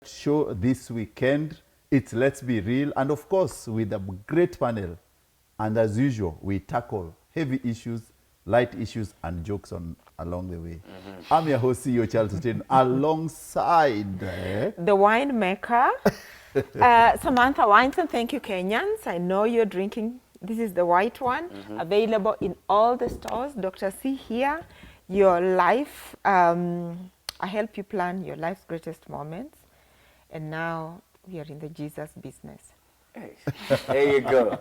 show this weekend. It's Let's Be Real, and of course with a great panel. And as usual, we tackle heavy issues, light issues, and jokes on along the way. I'm your host, CEO Charles Stein, alongside the winemaker, Samantha Weinson. Thank you, Kenyans. I know you're drinking. This is the white one, available in all the stores. Dr. C here, your life. I help you plan your life's greatest moments. And now we are in the Jesus business. Hey, there you go.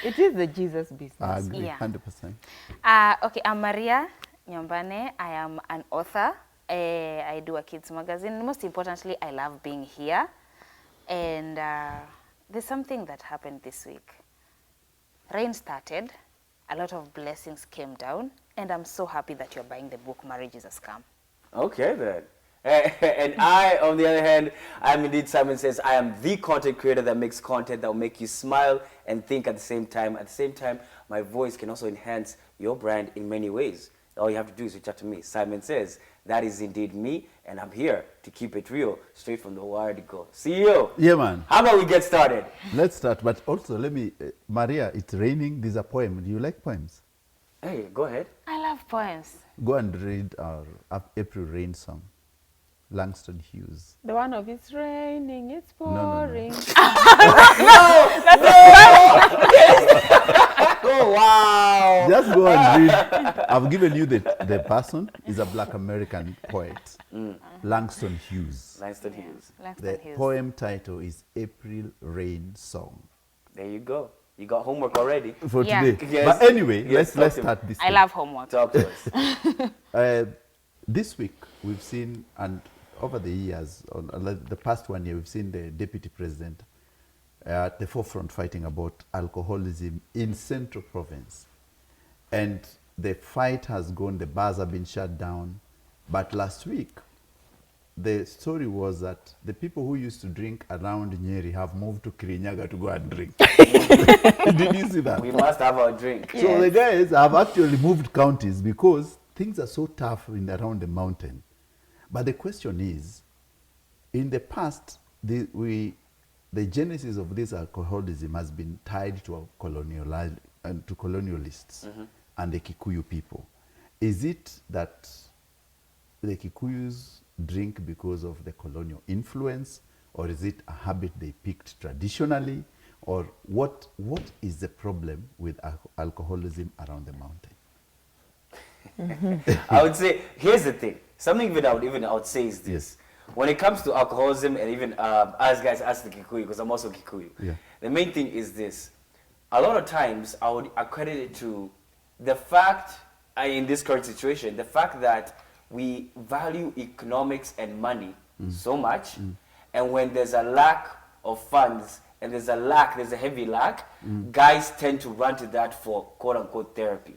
It is the Jesus business. I agree, Yeah. 100%. Okay, I'm Maria Nyombane. I am an author. I do a kids magazine. Most importantly, I love being here. And there's something that happened this week. Rain started. A lot of blessings came down. And I'm so happy that you're buying the book, Marriage is a Scam. Okay, then. And I, on the other hand, I'm indeed, Simon says, I am the content creator that makes content that will make you smile and think at the same time. At the same time, my voice can also enhance your brand in many ways. All you have to do is reach out to me. Simon says, that is indeed me, and I'm here to keep it real, straight from the word go. CEO, Yeah, man. how about we get started? Let's start, but also let me, Maria, it's raining. There's a poem. Do you like poems? Hey, go ahead. I love poems. Go and read our April Rain song, Langston Hughes. The one of it's raining, it's no, no. pouring. Oh, wow. Just go and read. I've given you the person. He's a Black American poet, Langston Hughes. Langston Hughes. Langston The Hughes. poem title is April Rain Song. There you go. You got homework already. For Yeah. today. Yes. But anyway, Yes, let's talk to start this. I thing. love homework. Talk to us. This week we've seen, and over the years, the past 1 year, we've seen the deputy president at the forefront fighting about alcoholism in Central Province. And the fight has gone, the bars have been shut down. But last week, the story was that the people who used to drink around Nyeri have moved to Kirinyaga to go and drink. Did you see that? We must have our drink. So the guys have actually moved counties because things are so tough around the mountain. But the question is, in the past, the genesis of this alcoholism has been tied to to colonialists and the Kikuyu people. Is it that the Kikuyus drink because of the colonial influence, or is it a habit they picked traditionally, or what is the problem with alcoholism around the mountain? I would say, here's the thing. Something I would say is this. Yes. When it comes to alcoholism, and even as guys ask the Kikuyu, because I'm also Kikuyu, Yeah. the main thing is this. A lot of times, I would accredit it to the fact, in this current situation, the fact that we value economics and money so much, and when there's a lack of funds, and there's a heavy lack, guys tend to run to that for quote-unquote therapy.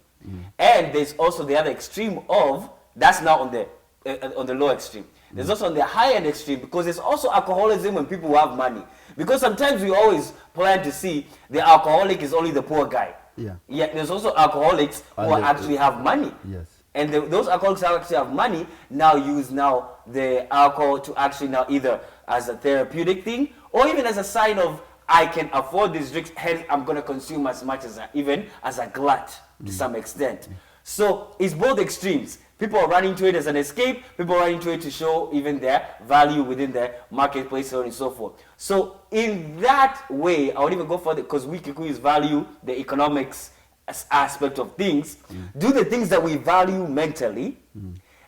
And there's also the other extreme of, that's now on the low extreme. There's also on the high end extreme, because there's also alcoholism when people have money. Because sometimes we always plan to see the alcoholic is only the poor guy. Yeah. Yet there's also alcoholics who actually have money. Yes. And those alcoholics who actually have money now use the alcohol to actually now either as a therapeutic thing, or even as a sign of, I can afford these drinks, hence I'm going to consume as much as even as a glut to some extent. So it's both extremes. People are running to it as an escape. People are running to it to show even their value within the marketplace, so on and so forth. So in that way, I would even go further, because we Kikuyus value the economics aspect of things, do the things that we value mentally,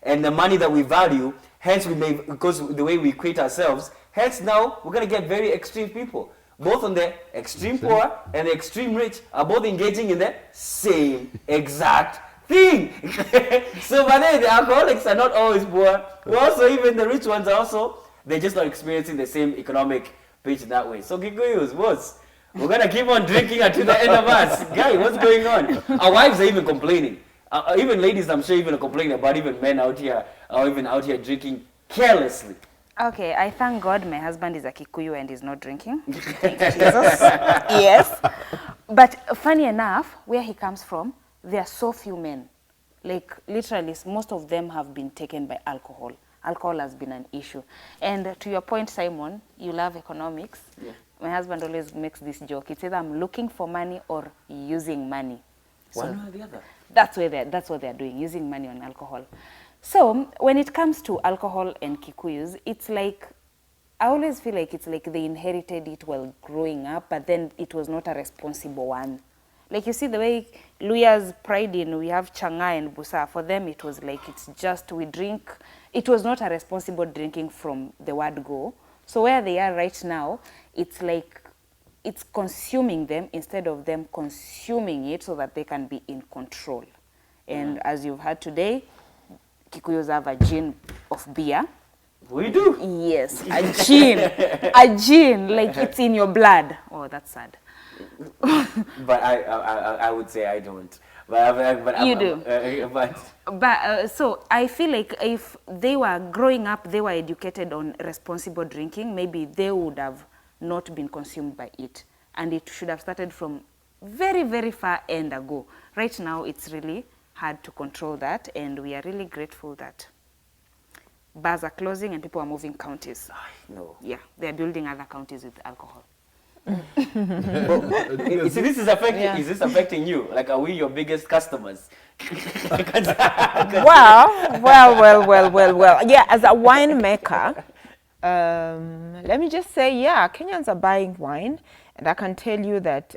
and the money that we value, hence we may, because the way we create ourselves, hence now we're going to get very extreme people. Both on the extreme poor and the extreme rich are both engaging in the same exact thing. So, but then the alcoholics are not always poor. Also, even the rich ones are also, they're just not experiencing the same economic pitch that way. So, Kikuyus, boss, we're going to keep on drinking until the end of us. Guy, what's going on? Our wives are even complaining. Even ladies, I'm sure, even complaining about even men out here, are even out here drinking carelessly. Okay, I thank God my husband is a Kikuyu and is not drinking. Thank you, Jesus. Yes. But funny enough, where he comes from, there are so few men. Like, literally, most of them have been taken by alcohol. alcohol has been an issue. And to your point, Simon, you love economics. Yeah. My husband always makes this joke. It's either I'm looking for money or using money. One or the other. That's what they're doing, using money on alcohol. So when it comes to alcohol and Kikuyus, it's like, I always feel like it's like they inherited it while growing up, but then it was not a responsible one. Like you see the way Luya's pride in, we have Changa and Busa. For them, it was like, it's just we drink. It was not a responsible drinking from the word go. So where they are right now, it's like it's consuming them instead of them consuming it so that they can be in control. And as you've heard today, Kikuyus have a gene of beer. We do. Yes, a gene, like it's in your blood. Oh, that's sad. But I would say I don't. But You do. But So I feel like if they were growing up, they were educated on responsible drinking, maybe they would have not been consumed by it. And it should have started from very, very far end ago. Right now, it's really hard to control that, and we are really grateful that bars are closing and people are moving counties. no. Yeah, they're building other counties with alcohol. See, this is affecting. Yeah. Is this affecting you? Like, are we your biggest customers? Well. Yeah, as a winemaker, let me just say, yeah, Kenyans are buying wine, and I can tell you that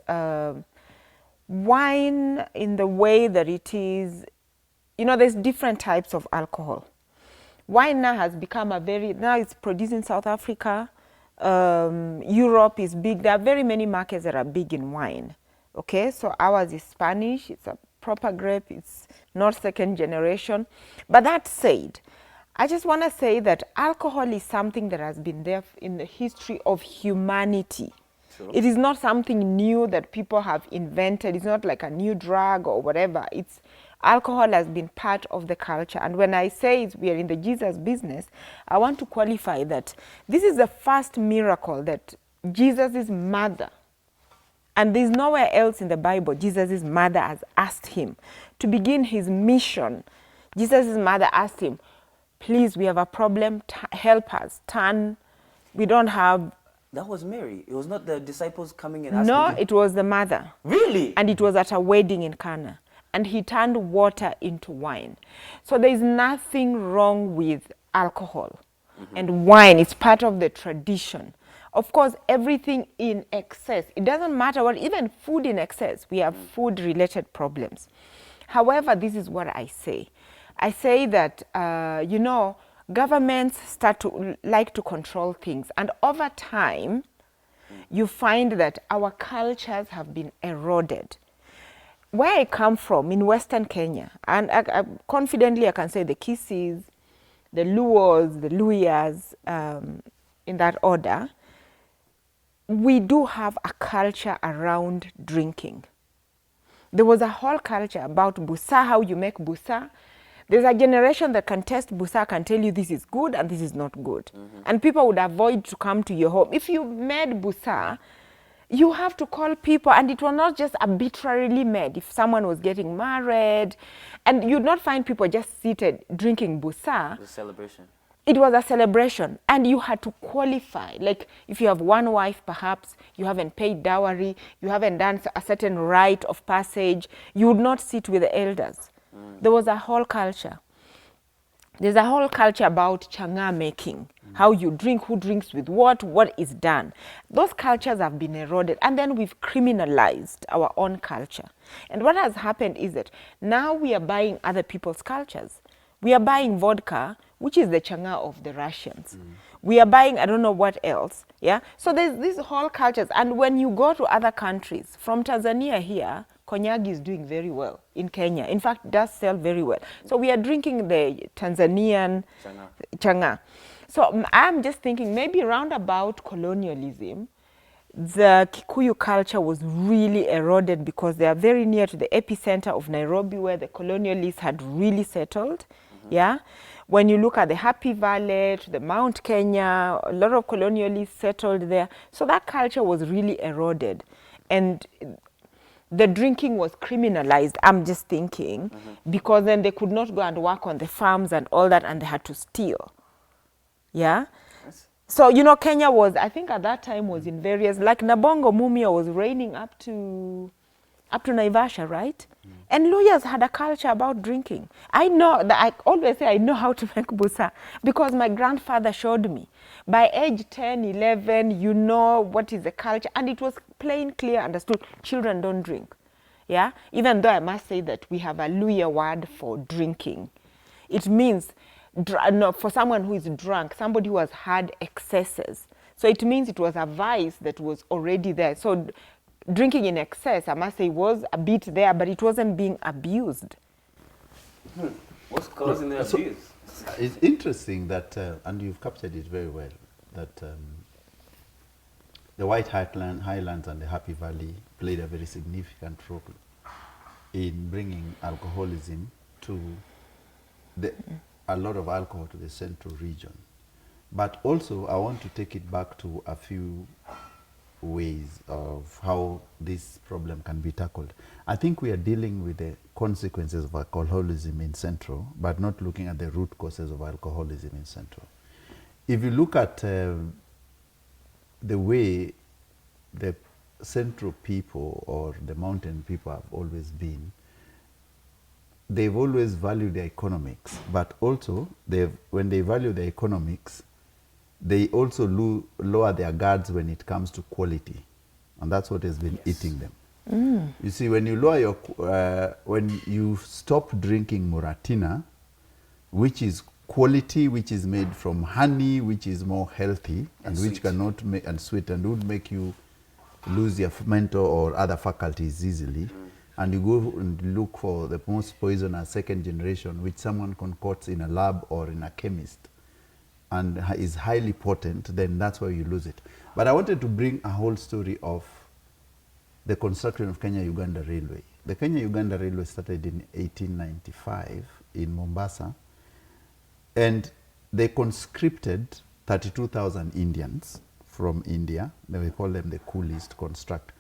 wine, in the way that it is, there's different types of alcohol. Wine now has become now it's produced in South Africa. Europe is big. There are very many markets that are big in wine. Okay, so ours is Spanish. It's a proper grape. It's not second generation. But that said, I just want to say that alcohol is something that has been there in the history of humanity. True. It is not something new that people have invented. It's not like a new drug or whatever. Alcohol has been part of the culture. And when I say we are in the Jesus business, I want to qualify that this is the first miracle that Jesus' mother, and there's nowhere else in the Bible Jesus' mother has asked him to begin his mission. Jesus' mother asked him, please, we have a problem, help us, we don't have. That was Mary. It was not the disciples coming and asking. No, you. it was the mother. Really? And it was at a wedding in Cana. And he turned water into wine. So there is nothing wrong with alcohol. And wine is part of the tradition. Of course, everything in excess, it doesn't matter what, even food in excess, we have food-related problems. However, this is what I say. I say that, governments start to like to control things. And over time, you find that our cultures have been eroded. Where I come from, in Western Kenya, and confidently I can say the Kisis, the Luos, the Luyas, in that order, we do have a culture around drinking. There was a whole culture about busa, how you make busa. There's a generation that can test busa, can tell you this is good and this is not good. And people would avoid to come to your home. If you made busa, you have to call people, and it was not just arbitrarily made. If someone was getting married, and you'd not find people just seated drinking busa. The celebration. It was a celebration, and you had to qualify. Like, if you have one wife, perhaps you haven't paid dowry, you haven't done a certain rite of passage, you would not sit with the elders. There was a whole culture. There's a whole culture about changa making, how you drink, who drinks with what is done. Those cultures have been eroded, and then we've criminalized our own culture. And what has happened is that now we are buying other people's cultures. We are buying vodka, which is the changa of the Russians. We are buying, I don't know what else, yeah? So there's these whole cultures, and when you go to other countries, from Tanzania here, cognac is doing very well in Kenya. In fact, does sell very well. So we are drinking the Tanzanian changa. So I'm just thinking maybe around about colonialism, the Kikuyu culture was really eroded because they are very near to the epicenter of Nairobi, where the colonialists had really settled. Yeah. When you look at the Happy Valley, to the Mount Kenya, a lot of colonialists settled there. So that culture was really eroded. And the drinking was criminalized, I'm just thinking, because then they could not go and work on the farms and all that, and they had to steal. Yeah. Yes. So, you know, Kenya was, I think at that time was in various, like Nabongo Mumia was reigning up to Naivasha, right? And lawyers had a culture about drinking. I know that I always say I know how to make busa because my grandfather showed me. By age 10, 11, you know what is the culture, and it was plain, clear, understood. Children don't drink. Yeah? Even though I must say that we have a Luya word for drinking. It means, no, for someone who is drunk, somebody who has had excesses. So it means it was a vice that was already there. So drinking in excess, I must say, was a bit there, but it wasn't being abused. What's causing the So, abuse? it's interesting that, and you've captured it very well, that the White Highlands and the Happy Valley played a very significant role in bringing alcoholism to a lot of alcohol to the central region. But also, I want to take it back to a few ways of how this problem can be tackled. I think we are dealing with the consequences of alcoholism in Central, but not looking at the root causes of alcoholism in Central. If you look at the way the Central people or the mountain people have always been, they've always valued their economics, but also when they value their economics, they also lower their guards when it comes to quality, and that's what has been eating them. You see, when you lower your, when you stop drinking Muratina, which is quality, which is made from honey, which is more healthy and which sweet. cannot make and sweet and would make you lose your mental or other faculties easily, and you go and look for the most poisonous second generation, which someone concocts in a lab or in a chemist, and is highly potent, then that's where you lose it. But I wanted to bring a whole story of the construction of Kenya-Uganda Railway. The Kenya-Uganda Railway started in 1895 in Mombasa, and they conscripted 32,000 Indians from India. We call them the coolies to construct.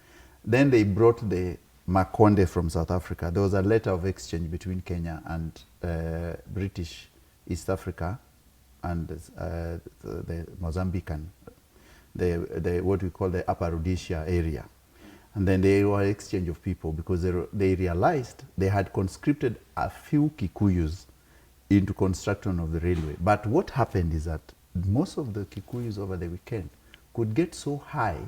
Then they brought the Makonde from South Africa. There was a letter of exchange between Kenya and British East Africa and the Mozambican, what we call the Upper Rhodesia area. And then they were exchange of people because they realized they had conscripted a few Kikuyus into construction of the railway. But what happened is that most of the Kikuyus over the weekend could get so high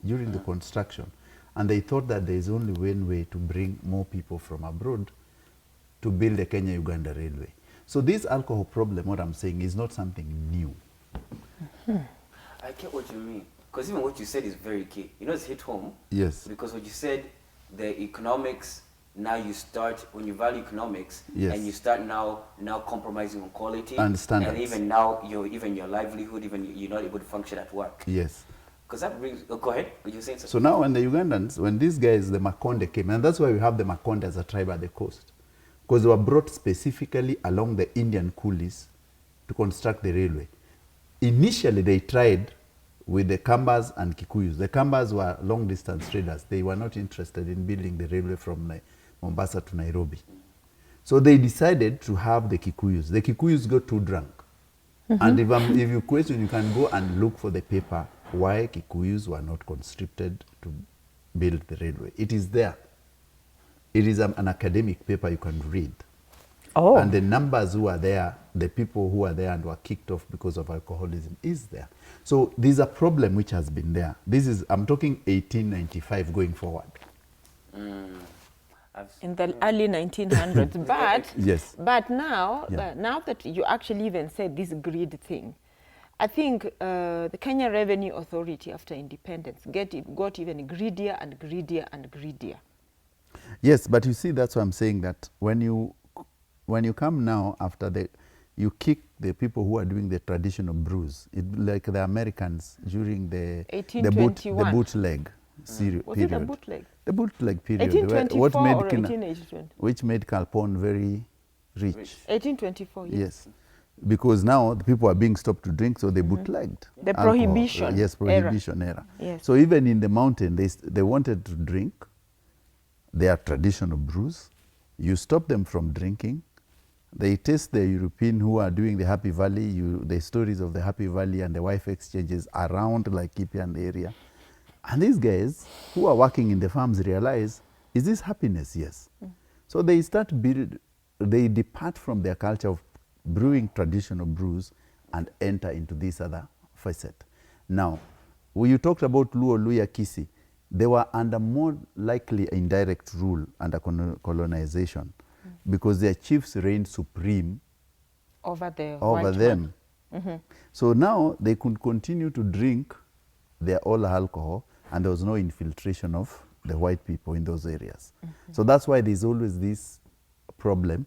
during the construction, and they thought that there is only one way to bring more people from abroad to build the Kenya-Uganda Railway. So this alcohol problem, what I'm saying, is not something new. I get what you mean. Because even what you said is very key. You know, it's hit home. Yes. Because what you said, the economics, now you start, when you value economics, Yes. and you start now compromising on quality. And standards. And even now, even your livelihood, even you're not able to function at work. Yes. Because that brings, go ahead, what you saying? So now when the Ugandans, when these guys, the Makonde came, and that's why we have the Makonde as a tribe at the coast, because they were brought specifically along the Indian coolies to construct the railway. Initially, they tried with the Kambas and Kikuyus. The Kambas were long-distance traders. They were not interested in building the railway from Mombasa to Nairobi. So they decided to have the Kikuyus. The Kikuyus got too drunk. And if you question, you can go and look for the paper why Kikuyus were not conscripted to build the railway. It is there. It is an academic paper you can read. Oh. And the numbers who are there, the people who are there and were kicked off because of alcoholism is there. So there's a problem which has been there. This is, I'm talking 1895 going forward. In the early 1900s, but Yes. but now, Yeah. now that you actually even said this greed thing, I think the Kenya Revenue Authority after independence got even greedier and greedier and greedier. Yes, but you see, that's why I'm saying that when you come now after you kick the people who are doing the traditional brews, like the Americans during the 1821. bootleg Was period. it a bootleg? The bootleg period. 1824 what made or 1882? which made Calpone very rich. 1824, yes. Yes. Because now the people are being stopped to drink, so they bootlegged. The alcohol. prohibition Yes, prohibition era. Yes. So even in the mountain, they wanted to drink their traditional brews. You stop them from drinking, They test the European who are doing the Happy Valley, the stories of the Happy Valley and the wife exchanges around Laikipia and the area. And these guys who are working in the farms realize, is this happiness? Yes. So they they depart from their culture of brewing traditional brews and enter into this other facet. Now, when you talked about Luo, Luya, Kisi, they were under more likely indirect rule under colonization because their chiefs reigned supreme Over the over white them. man. So now they could continue to drink their all alcohol and there was no infiltration of the white people in those areas. So that's why there's always this problem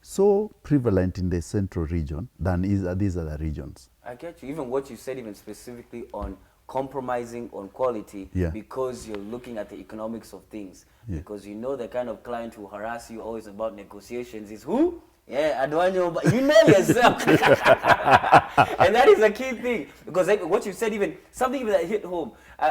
so prevalent in the central region than these other regions. I get you. Even what you said, even specifically on compromising on quality, Yeah. because you're looking at the economics of things. Yeah. Because you know the kind of client who harass you always about negotiations is who? Yeah, I don't know, but you know yourself. And that is a key thing. Because like, what you said, even something even that hit home,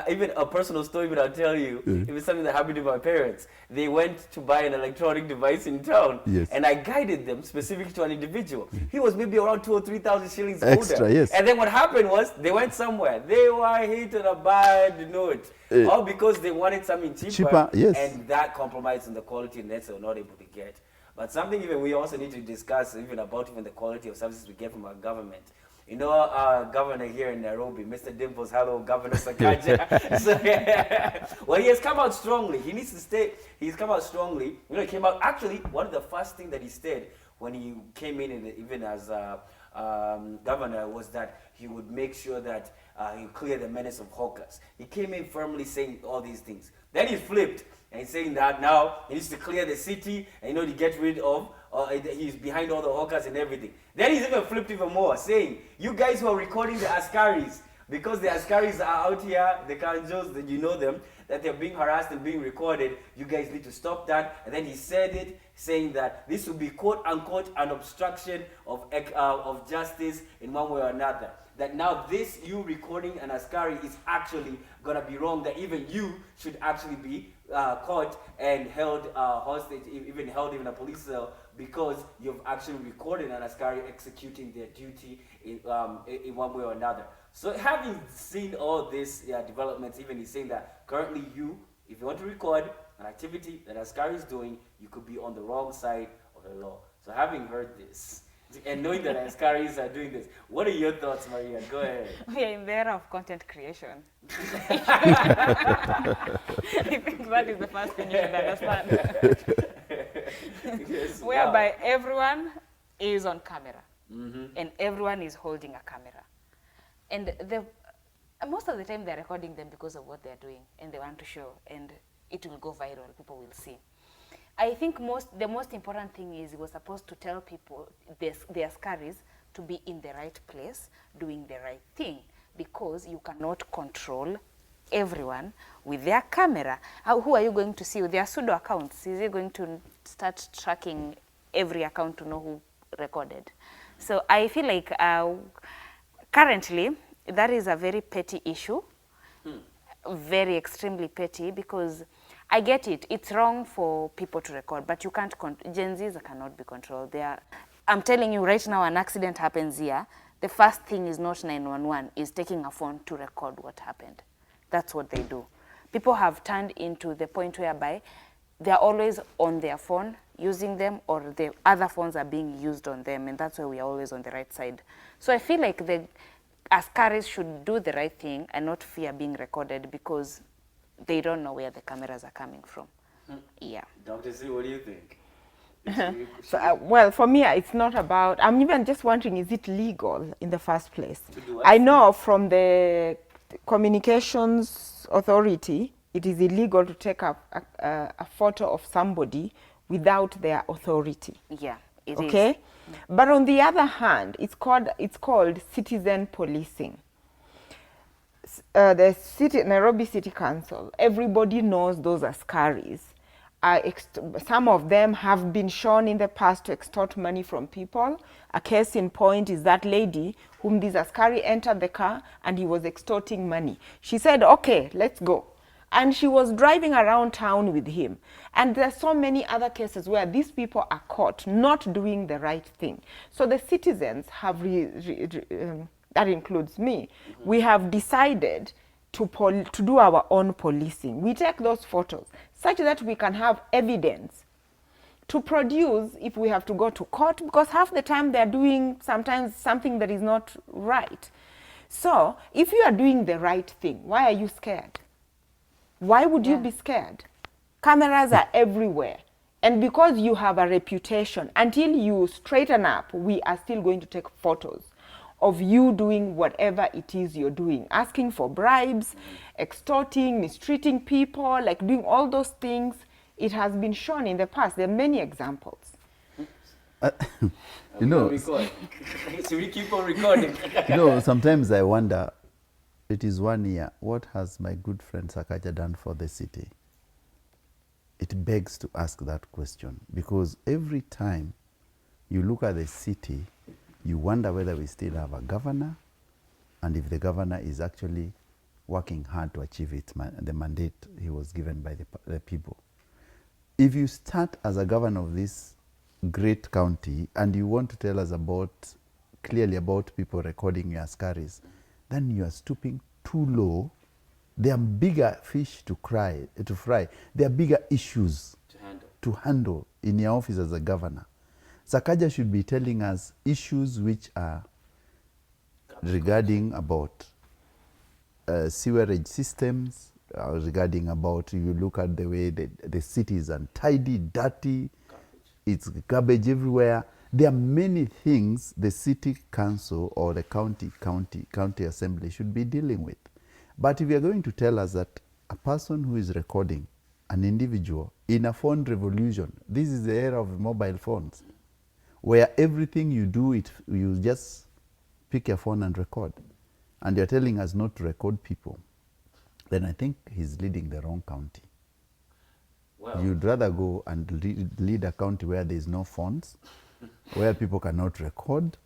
even a personal story that I'll tell you, it was something that happened to my parents. They went to buy an electronic device in town, Yes. and I guided them specifically to an individual. He was maybe around 2,000 or 3,000 shillings Extra, older. yes. And then what happened was, they went somewhere. They were hitting a bad note. All because they wanted something cheaper. Yes. And that compromised on the quality, and that's they were not able to get. But something even we also need to discuss even about even the quality of services we get from our government. You know, our governor here in Nairobi, Mr. Dimples, hello, Governor Sakaja. Well, he has come out strongly. He needs to stay. He's come out strongly. You know, he came out, actually, one of the first things that he said when he came in even as governor was that he would make sure that he clear the menace of hawkers. He came in firmly saying all these things. Then he flipped. And he's saying that now he needs to clear the city and to get rid of, he's behind all the hawkers and everything. Then he's even flipped even more, saying, you guys who are recording the Askaris, because the Askaris are out here, the Kanjos, that you know them, that they're being harassed and being recorded, you guys need to stop that. And then he said it, saying that this will be quote unquote an obstruction of justice in one way or another. That now this, you recording an Askari is actually going to be wrong, that even you should actually be caught and held hostage, even held in a police cell, because you've actually recorded an Askari executing their duty in one way or another. So having seen all these developments, even he's saying that currently if you want to record an activity that Askari is doing, you could be on the wrong side of the law. So having heard this, and knowing that Askaris are doing this, what are your thoughts, Maria? Go ahead. We are in the era of content creation. I think that is the first thing you should understand. Yes, Whereby everyone is on camera, and everyone is holding a camera. And most of the time they're recording them because of what they're doing, and they want to show, and it will go viral, people will see. I think the most important thing is he was supposed to tell people, the Askaris, to be in the right place, doing the right thing, because you cannot control everyone with their camera. Who are you going to see with their pseudo accounts? Is he going to start tracking every account to know who recorded? So I feel like currently that is a very petty issue, very extremely petty, because I get it. It's wrong for people to record, but you can't. Gen Zs cannot be controlled. I'm telling you right now, an accident happens here. The first thing is not 911, is taking a phone to record what happened. That's what they do. People have turned into the point whereby they're always on their phone, using them, or the other phones are being used on them, and that's why we are always on the right side. So I feel like the Askaris should do the right thing and not fear being recorded, because they don't know where the cameras are coming from. Yeah. Dr. C, what do you think? So, well, for me, it's not about, I'm even just wondering, is it legal in the first place? To do what? I know from the Communications Authority, it is illegal to take a photo of somebody without their authority. Yeah, it is. Okay? But on the other hand, it's called citizen policing. The Nairobi City Council, everybody knows those Askaris. Some of them have been shown in the past to extort money from people. A case in point is that lady whom this Askari entered the car and he was extorting money. She said, okay, let's go. and she was driving around town with him. And there's so many other cases where these people are caught not doing the right thing. So the citizens have, that includes me, we have decided to do our own policing. We take those photos such that we can have evidence to produce if we have to go to court, because half the time they're doing sometimes something that is not right. So if you are doing the right thing, why are you scared? Why would you be scared? Cameras are everywhere. And because you have a reputation, until you straighten up, we are still going to take photos of you doing whatever it is you're doing, asking for bribes, extorting, mistreating people, like doing all those things. It has been shown in the past. There are many examples. You know, Should we keep on recording? you know, sometimes I wonder, it is 1 year, what has my good friend Sakaja done for the city? It begs to ask that question, because every time you look at the city, you wonder whether we still have a governor, and if the governor is actually working hard to achieve the mandate he was given by the people. If you start as a governor of this great county and you want to tell us clearly about people recording your askaris, then you are stooping too low. There are bigger fish to fry. There are bigger issues to handle in your office as a governor. Sakaja should be telling us issues which are regarding about sewerage systems, regarding about, you look at the way the city is untidy, dirty, it's garbage everywhere. There are many things the city council or the county assembly should be dealing with. But if you are going to tell us that a person who is recording, an individual, in a phone revolution, this is the era of mobile phones, where everything you do, you just pick your phone and record, and you're telling us not to record people, then I think he's leading the wrong county. Well, you'd rather go and lead a county where there's no phones, where people cannot record.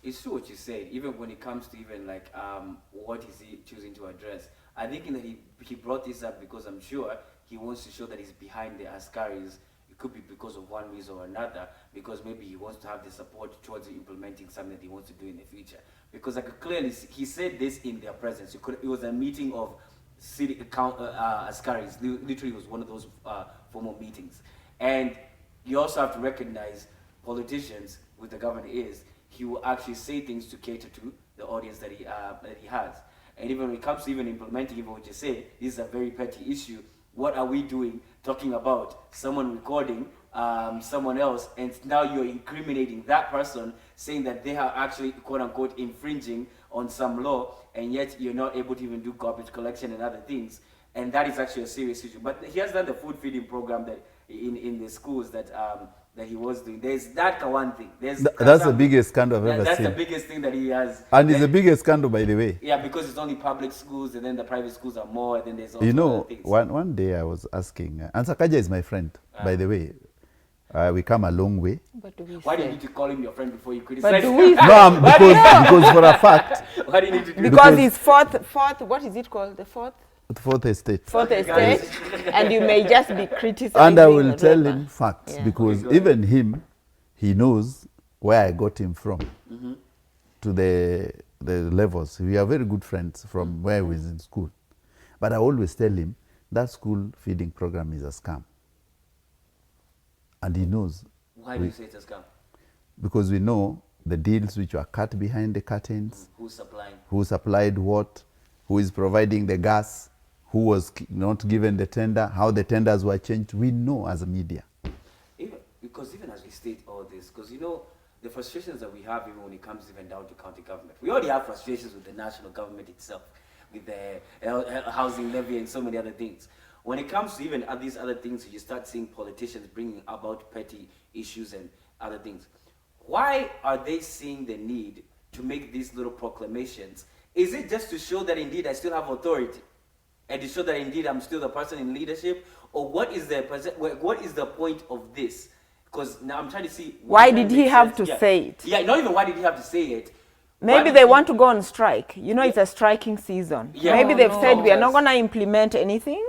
It's true what you said, even when it comes to even like what is he choosing to address. I think that he brought this up because I'm sure he wants to show that he's behind the askaris. It could be because of one reason or another, because maybe he wants to have the support towards implementing something that he wants to do in the future. Because I could clearly see, he said this in their presence. It was a meeting of city askaris. Literally, it was one of those formal meetings. And you also have to recognize politicians, with the governor is, he will actually say things to cater to the audience that he has. And even when it comes to even implementing even what you say, this is a very petty issue. What are we doing talking about someone recording someone else, and now you're incriminating that person, saying that they are actually quote unquote infringing on some law, and yet you're not able to even do garbage collection and other things. And that is actually a serious issue. But he has done the food feeding program that in the schools that he was doing. There's that one thing. That's the biggest scandal I've ever seen. That's the biggest thing that he has. And it's the biggest scandal, by the way. Yeah, because it's only public schools, and then the private schools are more, and then there's also other things. One day I was asking, and Sakaja is my friend, by the way. We come a long way. Why do you need to call him your friend before you criticize him? No, because for a fact. Why do you need to do that? Because he's fourth, what is it called? The fourth estate. Fourth estate. And you may just be criticizing. And I will tell him facts, because even him, he knows where I got him from to the levels. We are very good friends from where he was in school. But I always tell him that school feeding program is a scam. And he knows. Why do you say it's a scam? Because we know the deals which were cut behind the curtains. Who's supplying? Who supplied what? Who is providing the gas? Who was not given the tender? How the tenders were changed? We know as a media. Because even as we state all this, because you know, the frustrations that we have even when it comes even down to county government. We already have frustrations with the national government itself, with the housing levy and so many other things. When it comes to even these other things, you start seeing politicians bringing about petty issues and other things. Why are they seeing the need to make these little proclamations? Is it just to show that indeed I still have authority, and to show that indeed I'm still the person in leadership, or what is the point of this? Because now I'm trying to see. Why did he have to say it? Yeah, not even why did he have to say it. Maybe they want to go on strike. You know, it's a striking season. Yeah. Maybe Oh, they've no. said we are not going to implement anything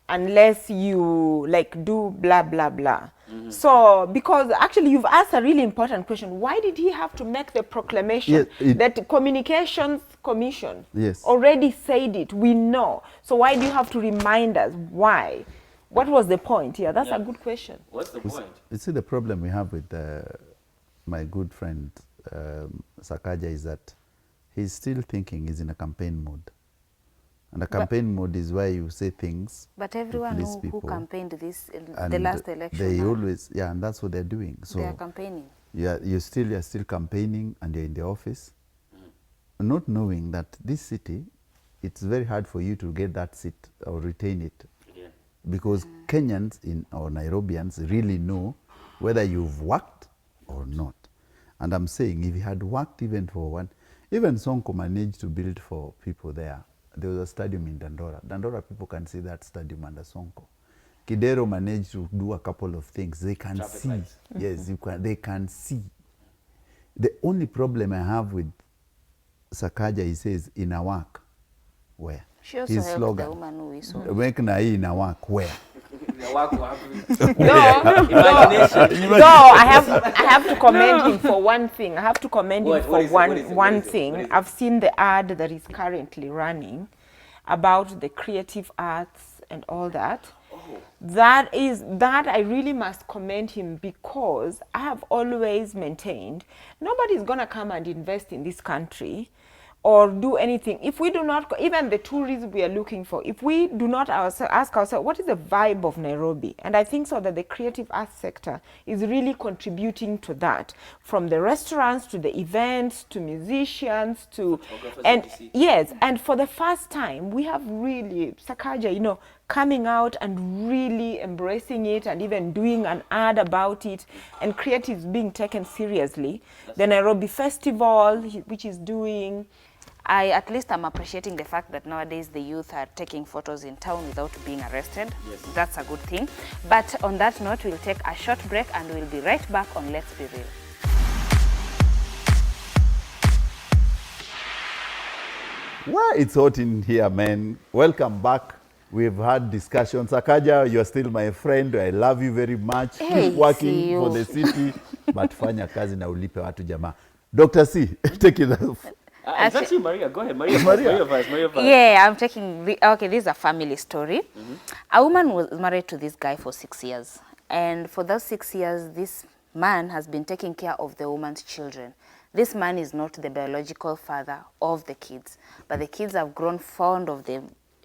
unless you like do blah, blah, blah. So, because actually you've asked a really important question. Why did he have to make the proclamation that the Communications Commission already said it? We know. So why do you have to remind us? Why? What was the point? Yeah, that's a good question. What's the point? You see, the problem we have with my good friend Sakaja is that he's still thinking he's in a campaign mode. And a campaign mode is where you say things. But everyone who campaigned this the last election. They always, yeah, and that's what they're doing. So they are campaigning. Yeah, you're still campaigning, and you're in the office, not knowing that this city, it's very hard for you to get that seat or retain it, because Kenyans or Nairobians really know whether you've worked or not. And I'm saying, if you had worked even for one, even Sonko managed to build for people there. There was a stadium in Dandora. Dandora people can see that stadium under Sonko. Kidero managed to do a couple of things. They can Traffic see. lights. Yes, they can see. The only problem I have with Sakaja, he says, in a work, where? She also His helped slogan. the woman who we saw. Make na hii in a work, where? No, I have to commend him for one thing. I have to commend him for one thing. I've seen the ad that is currently running about the creative arts and all that. That I really must commend him, because I have always maintained nobody's gonna come and invest in this country or do anything if we do not, even the tourism we are looking for, if we do not ask ourselves, what is the vibe of Nairobi? And I think so that the creative arts sector is really contributing to that, from the restaurants to the events to musicians to, and yes, and for the first time we have really Sakaja, you know, coming out and really embracing it and even doing an ad about it, and creatives being taken seriously. The Nairobi Festival, which is doing. At least I'm appreciating the fact that nowadays the youth are taking photos in town without being arrested. Yes. That's a good thing. But on that note, we'll take a short break and we'll be right back on Let's Be Real. Well, it's hot in here, man. Welcome back. We've had discussions. Sakaja, you're still my friend. I love you very much. Hey, keep working for the city. But fanya kazi na ulipe watu jamaa. Dr. C, take it off. It's actually Maria. Go ahead, Maria. Maria first. Yeah, I'm taking. Okay, this is a family story. A woman was married to this guy for 6 years, and for those 6 years, this man has been taking care of the woman's children. This man is not the biological father of the kids, but the kids have grown fond of the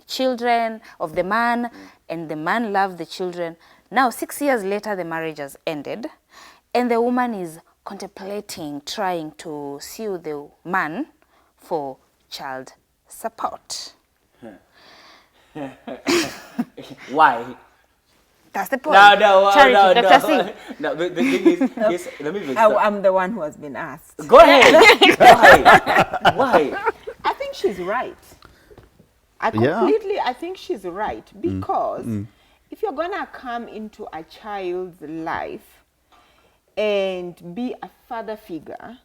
children, of the man, and the man loved the children. Now, 6 years later, the marriage has ended, and the woman is contemplating trying to sue the man for child support. Why? That's the point. No, Charity, Dr. C. No, the thing is, let me I'm the one who has been asked. Go ahead. Why? I think she's right. I think she's right, because if you're gonna come into a child's life and be a father figure,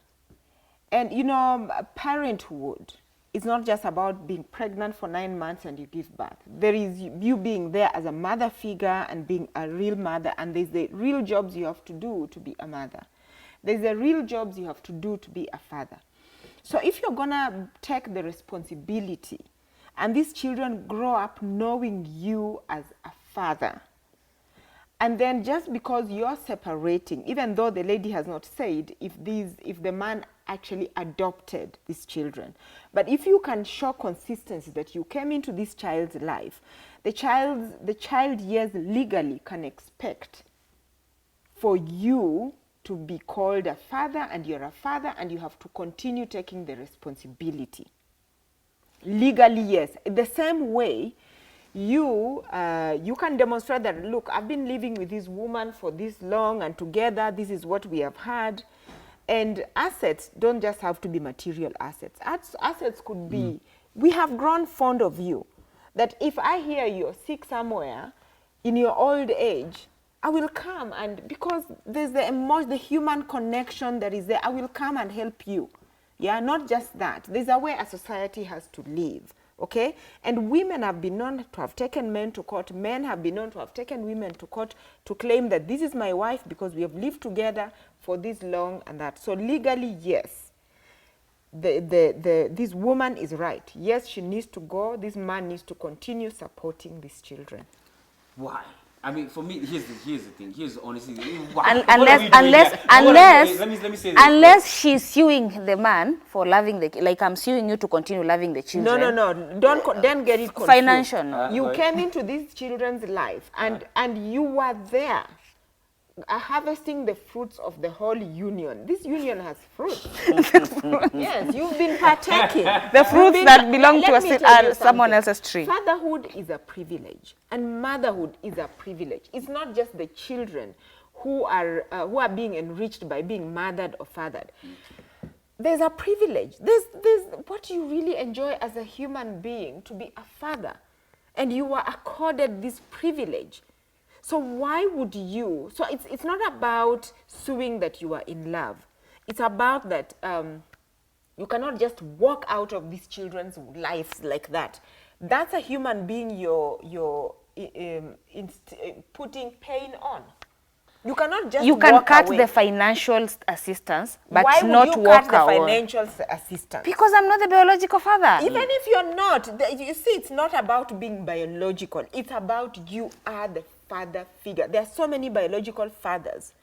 and you know, parenthood is not just about being pregnant for 9 months and you give birth. There is you being there as a mother figure and being a real mother, and there's the real jobs you have to do to be a mother. There's the real jobs you have to do to be a father. So if you're gonna take the responsibility, and these children grow up knowing you as a father, and then just because you're separating, even though the lady has not said if the man actually adopted these children, but if you can show consistency that you came into this child's life, the child, yes, legally can expect for you to be called a father, and you're a father, and you have to continue taking the responsibility. Legally, yes. The same way, you can demonstrate that, look, I've been living with this woman for this long, and together this is what we have had. And assets don't just have to be material assets. Assets could be, we have grown fond of you, that if I hear you're sick somewhere in your old age, I will come, and because there's the human connection that is there, I will come and help you. Yeah, not just that. There's a way a society has to live, okay? And women have been known to have taken men to court. Men have been known to have taken women to court to claim that this is my wife because we have lived together for this long and that. So legally, yes, this woman is right. Yes, she needs to go. This man needs to continue supporting these children. Why? I mean, for me, here's the thing. Here's honestly, why? Let me say this. Unless she's suing the man for loving the, like I'm suing you to continue loving the children. No. Don't get it confused. Financial. No. You came into these children's life and you were there. Harvesting the fruits of the whole union. This union has fruits. Yes, you've been partaking. The fruits that belong to someone else's tree. Fatherhood is a privilege, and motherhood is a privilege. It's not just the children who are being enriched by being mothered or fathered. There's a privilege. There's what you really enjoy as a human being, to be a father, and you are accorded this privilege. So why would you? So it's not about suing that you are in love. It's about that you cannot just walk out of these children's lives like that. That's a human being you're putting pain on. You cannot just You can walk cut away. the financial assistance, but Why would not you walk cut the away. financial assistance? Because I'm not the biological father. Even if you're not, you see, it's not about being biological. It's about you are the father figure. There are so many biological fathers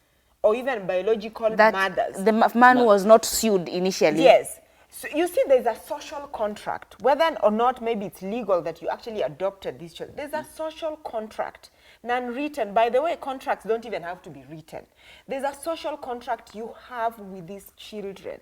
or even biological mothers. The man was not sued initially. Yes. So you see, there's a social contract. Whether or not maybe it's legal that you actually adopted these children, there's a social contract, non-written. By the way, contracts don't even have to be written. There's a social contract you have with these children.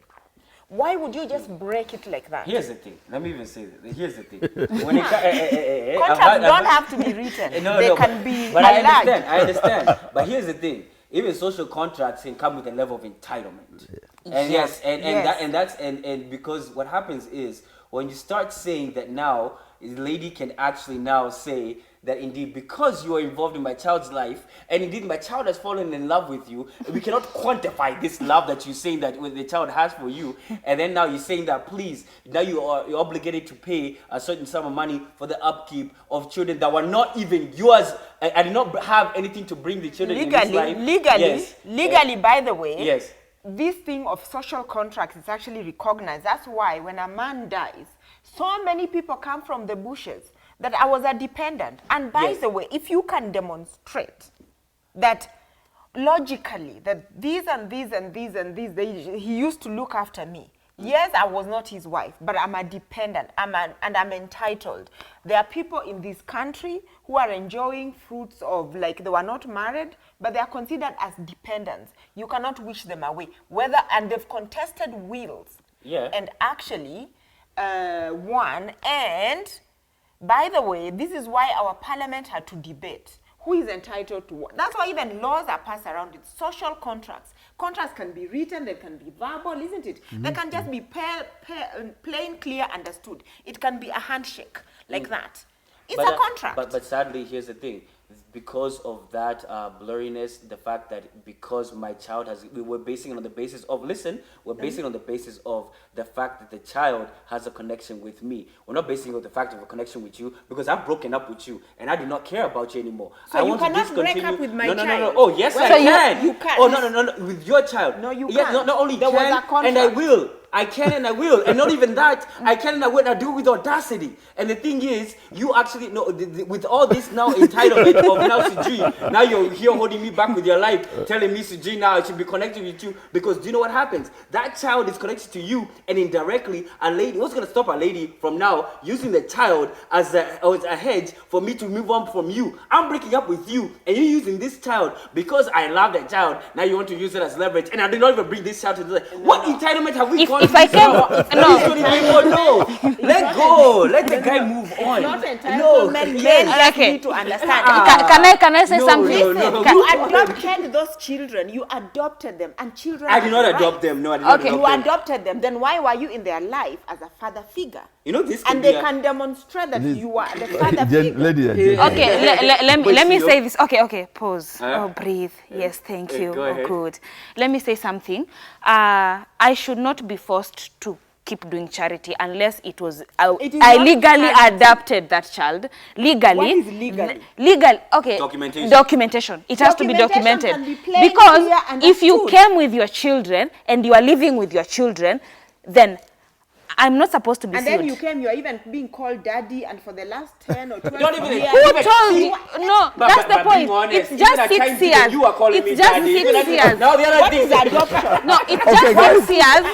Why would you just break it like that? Here's the thing. Let me even say this. Here's the thing. Contracts don't have to be written. They can be but alleged. I understand. But here's the thing. Even social contracts can come with a level of entitlement. And because what happens is when you start saying that now, the lady can actually now say that indeed because you are involved in my child's life and indeed my child has fallen in love with you, we cannot quantify this love that you're saying that the child has for you, and then now you're saying that please, now you're obligated to pay a certain sum of money for the upkeep of children that were not even yours. I did not have anything to bring the children in this life. Legally, by the way, yes, this thing of social contracts is actually recognized. That's why when a man dies, so many people come from the bushes that I was a dependent. And by the way, if you can demonstrate that logically, that these and these and these and these, he used to look after me. Yes, I was not his wife, but I'm a dependent, and I'm entitled. There are people in this country who are enjoying fruits of, like, they were not married, but they are considered as dependents. You cannot wish them away. And they've contested wills. Yeah. And actually won. And by the way, this is why our parliament had to debate who is entitled to what. That's why even laws are passed around it. Social contracts. Contracts can be written, they can be verbal, isn't it? They can just be plain, clear, understood. It can be a handshake like that. It's a contract. But sadly, here's the thing. Because of that blurriness, the fact that because my child we're basing it on the basis of, basing on the basis of the fact that the child has a connection with me. We're not basing it on the fact of a connection with you because I've broken up with you and I do not care about you anymore. So you cannot break up with my child? No. Oh, yes, I can. You can. Oh, no. With your child. No, you can't. Yes, not only there can, was a contract. and I will. I can and I will. And not even that, I can and I will. I do it with audacity. And the thing is, you actually, with all this now entitlement of now Suji, now you're here holding me back with your life, telling me Suji now I should be connected with you. Because do you know what happens? That child is connected to you, and indirectly, a lady, what's going to stop a lady from now using the child as a hedge for me to move on from you? I'm breaking up with you, and you're using this child because I love that child. Now you want to use it as leverage, and I did not even bring this child to the What entitlement have we got? If I can, let go. Let the guy move on. Not entitlement. Men just need to understand. Can I say something? You adopted those children. You adopted them, and children. I did not adopt them. No, I did not adopt them. You adopted them. Then why were you in their life as a father figure? You know this. And they can demonstrate that you are the father figure. Okay, let me say this. Okay, pause. Breathe. Yes, thank you. Go ahead. Good. Let me say something. I should not be forced to keep doing charity unless it was It is I not legally charity. adopted that child legally. What is legally? Legal, okay. Documentation. Documentation. It has to be Documentation documented can be plain, because clear, and if you understood. came with your children and you are living with your children, then I'm not supposed to be And sued. then you came, you're even being called daddy, and for the last 10 or 12 Don't even- years. Who told you? No, But- that's the but being point. honest, It's even just at 6 times years. you are calling me It's just daddy. Even 6 at- years. Now the other What thing is adoption? No, it's Okay, just guys. 6 years.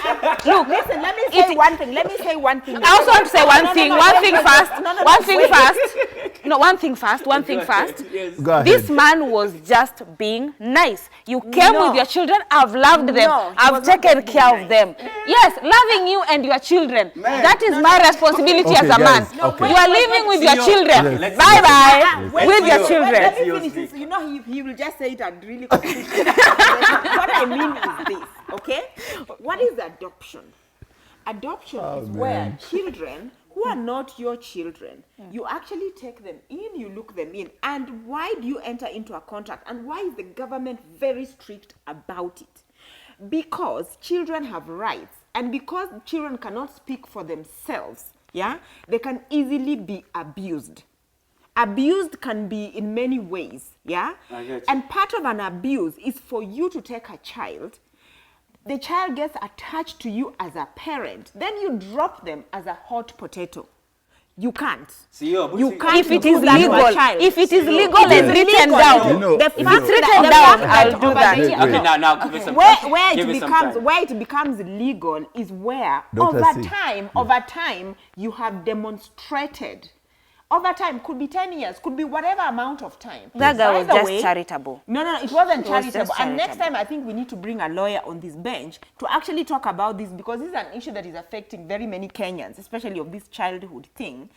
Look, Listen, let me say one thing. Let me say one thing. I also want to say one thing. One thing first. One thing wait. first. No, one thing first. One thing first. Yes. Go ahead. This man was just being nice. You came No. with your children. I've loved them. No, he I've was not taken just care being of them. Yes, loving you and your children. That is my responsibility Okay, as a man. guys, okay. You are living with your CEO. children. Let's- Bye bye. let's- With let's- your let's- children. Let Let's me use finish this. this. You know, he will just say it and really confuse you. What I mean is this, okay? What is adoption? Adoption is where children who are not your children, you actually take them in, you look them in. And why do you enter into a contract? And why is the government very strict about it? Because children have rights, and because children cannot speak for themselves, yeah, they can easily be abused. Abused can be in many ways, yeah? I get you. And part of an abuse is for you to take a child, the child gets attached to you as a parent, then you drop them as a hot potato. You can't. CEO, You but can't If it do is that to a legal, child. if it is No. legal and Yeah. written Legal, down, You know, the if fact it's that- written the down, fact that I'll do over that. the Wait, years- Okay, wait. now give us some where time. where Give it us some becomes time. where it becomes legal is where Dr. over C. time you have demonstrated. Over time, could be 10 years, could be whatever amount of time. That guy By was the just way- charitable. No, it wasn't It was charitable. just And next charitable. time, I think we need to bring a lawyer on this bench to actually talk about this, because this is an issue that is affecting very many Kenyans, especially of this childhood thing.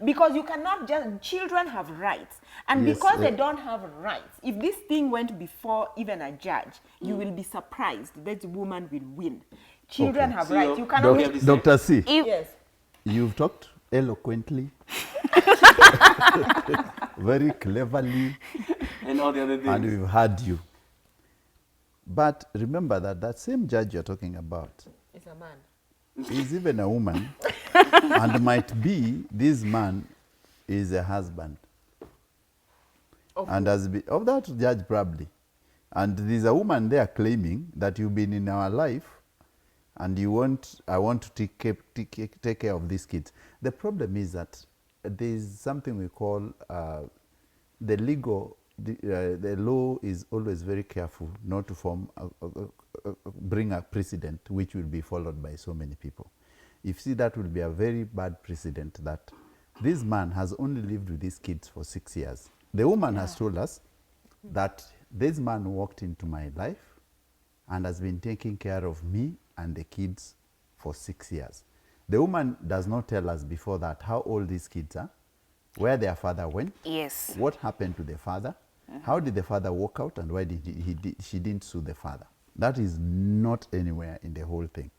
Because you cannot just, children have rights. And Yes, because they don't have rights, if this thing went before even a judge, you will be surprised that woman will win. Children Okay. have So rights. You cannot. Doc- Dr. C, If- Yes. you've talked eloquently, very cleverly, and all the other and things. we've heard you. But remember that that same judge you're talking about It's a man. is even a woman, and might be this man is a husband. And has been of that judge probably. And there's a woman there claiming that you've been in our life and I want to take care of these kids. The problem is that there's something we call the law is always very careful not to bring a precedent which will be followed by so many people. You see, that will be a very bad precedent that this man has only lived with these kids for 6 years. The woman has told us that this man walked into my life and has been taking care of me and the kids for 6 years. The woman does not tell us before that how old these kids are, where their father went, Yes. what happened to the father, how did the father walk out, and why did she didn't sue the father. That is not anywhere in the whole thing.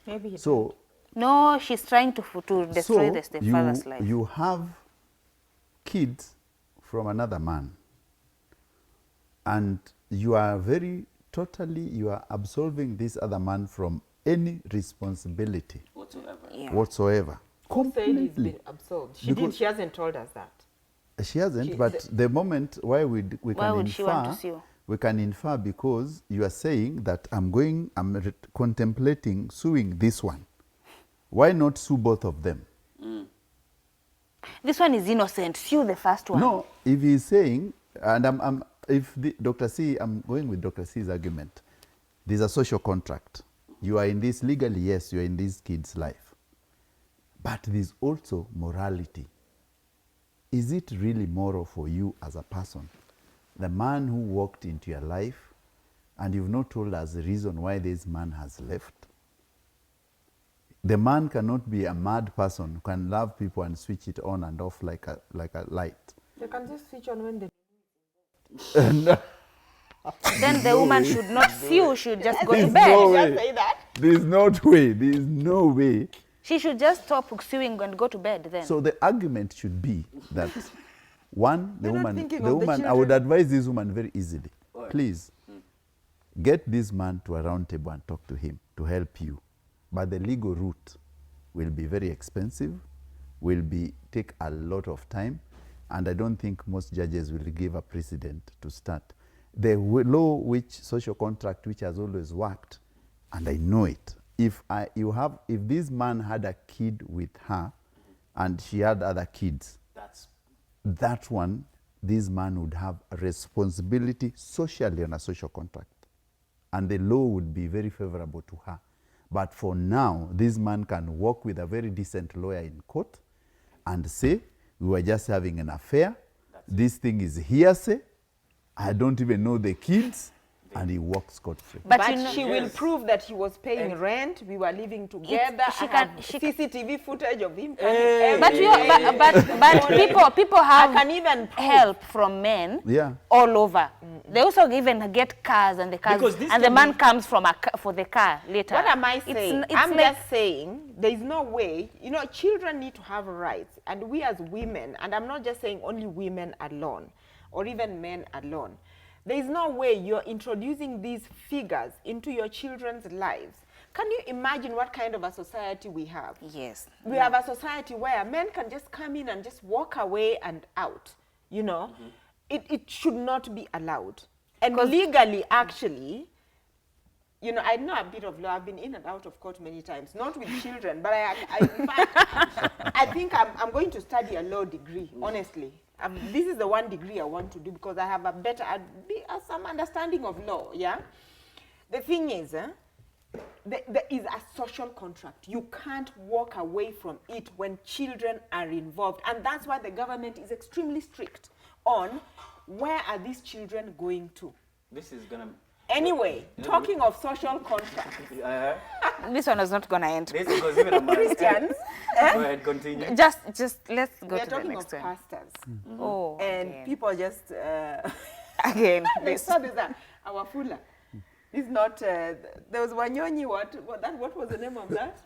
Maybe he So, No, she's trying to destroy the stepfather's life. you have kids from another man, and you are you are absolving this other man from any responsibility Whatsoever. Yeah. whatsoever. Who said he's Completely. been absolved? Because- She hasn't told us that. She hasn't, but the moment why we Why can would she want to infer, sue? we can infer because you are saying that I'm contemplating suing this one. Why not sue both of them? This one is innocent. Sue the first one. No, if he's saying, and Dr. C, I'm going with Dr. C's argument. There's a social contract. You are in this legally, yes, you are in this kid's life. But there's also morality. Is it really moral for you as a person? The man who walked into your life, and you've not told us the reason why this man has left. The man cannot be a mad person who can love people and switch it on and off like a light. They can just switch on when they. Then the woman should not sue. Should just go to There's bed. no Just way. say that. There's no way. She should just stop suing and go to bed then. So the argument should be that one, We're not thinking the of the woman, I would children. advise this woman very easily. Please, get this man to a round table and talk to him to help you. but the legal route will be very expensive, take a lot of time, and I don't think most judges will give a precedent to start. The law social contract which has always worked, and I know it, if this man had a kid with her and she had other kids, that one, this man would have a responsibility socially on a social contract. And the law would be very favorable to her. But for now, this man can work with a very decent lawyer in court and say, we were just having an affair. This thing is hearsay. I don't even know the kids. And he walks scot-free. But she will prove that he was paying rent. We were living together. She have CCTV footage of him. But people have even help from men all over. They also even get cars, and the man comes for the car later. What am I saying? I'm just saying there is no way. Children need to have rights, and we as women, and I'm not just saying only women alone, or even men alone. There is no way you're introducing these figures into your children's lives. Can you imagine what kind of a society we have? Yes. We have a society where men can just come in and just walk away and out. It should not be allowed. And legally, actually, I know a bit of law. I've been in and out of court many times, not with children, but in fact, I think I'm going to study a law degree, honestly. This is the one degree I want to do because I have some understanding of law, yeah? The thing is, there is a social contract. You can't walk away from it when children are involved. And that's why the government is extremely strict on where are these children going to. This is going to... Anyway, talking of social contracts. This one is not going to end. This goes even a Christians. Go ahead, continue. Just let's go to the next one. We're talking of pastors. Oh, and people just... again. They saw that. Our Fula. It's not... there was Wanyonyi, what was the name of that?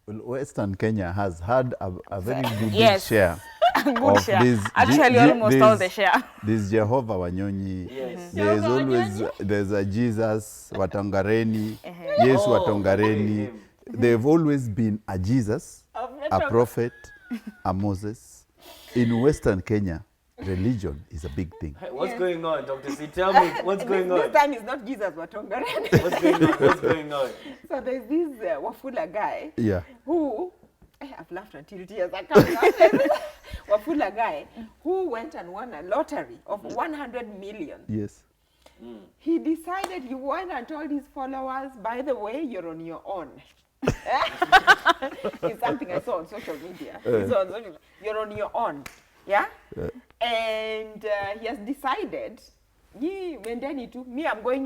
Well, Western Kenya has had a very good share. Good share. Actually, almost all the share. There's Jehovah Wanyonyi. Yes. There's a Jesus Watongareni. Yes, Watongareni. They've always been a Jesus, a prophet, a Moses. In Western Kenya, religion is a big thing. Hey, what's going on, Dr. C? Tell me, what's going on? This time it's not Jesus Watongareni. What's going on? So there's this Wafula guy who... I've laughed until tears. I can't laugh. Wafula guy who went and won a lottery of 100 million. Yes. He decided he went and told his followers, by the way, you're on your own. It's something I saw on social media. You're on your own. Yeah? And he has decided, he went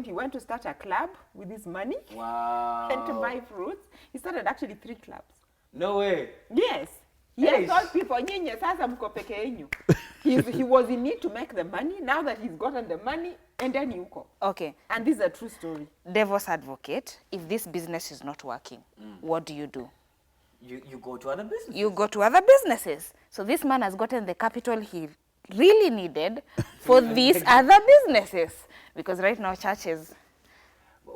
he went to start a club with his money. Wow. And to buy fruits. He started actually 3 clubs. No way. Yes. He has told people, he was in need to make the money. Now that he's gotten the money, and then you go. Okay. And this is a true story. Devil's advocate, if this business is not working, what do? You go to other businesses. You go to other businesses. So this man has gotten the capital he really needed for these other businesses. Because right now, churches...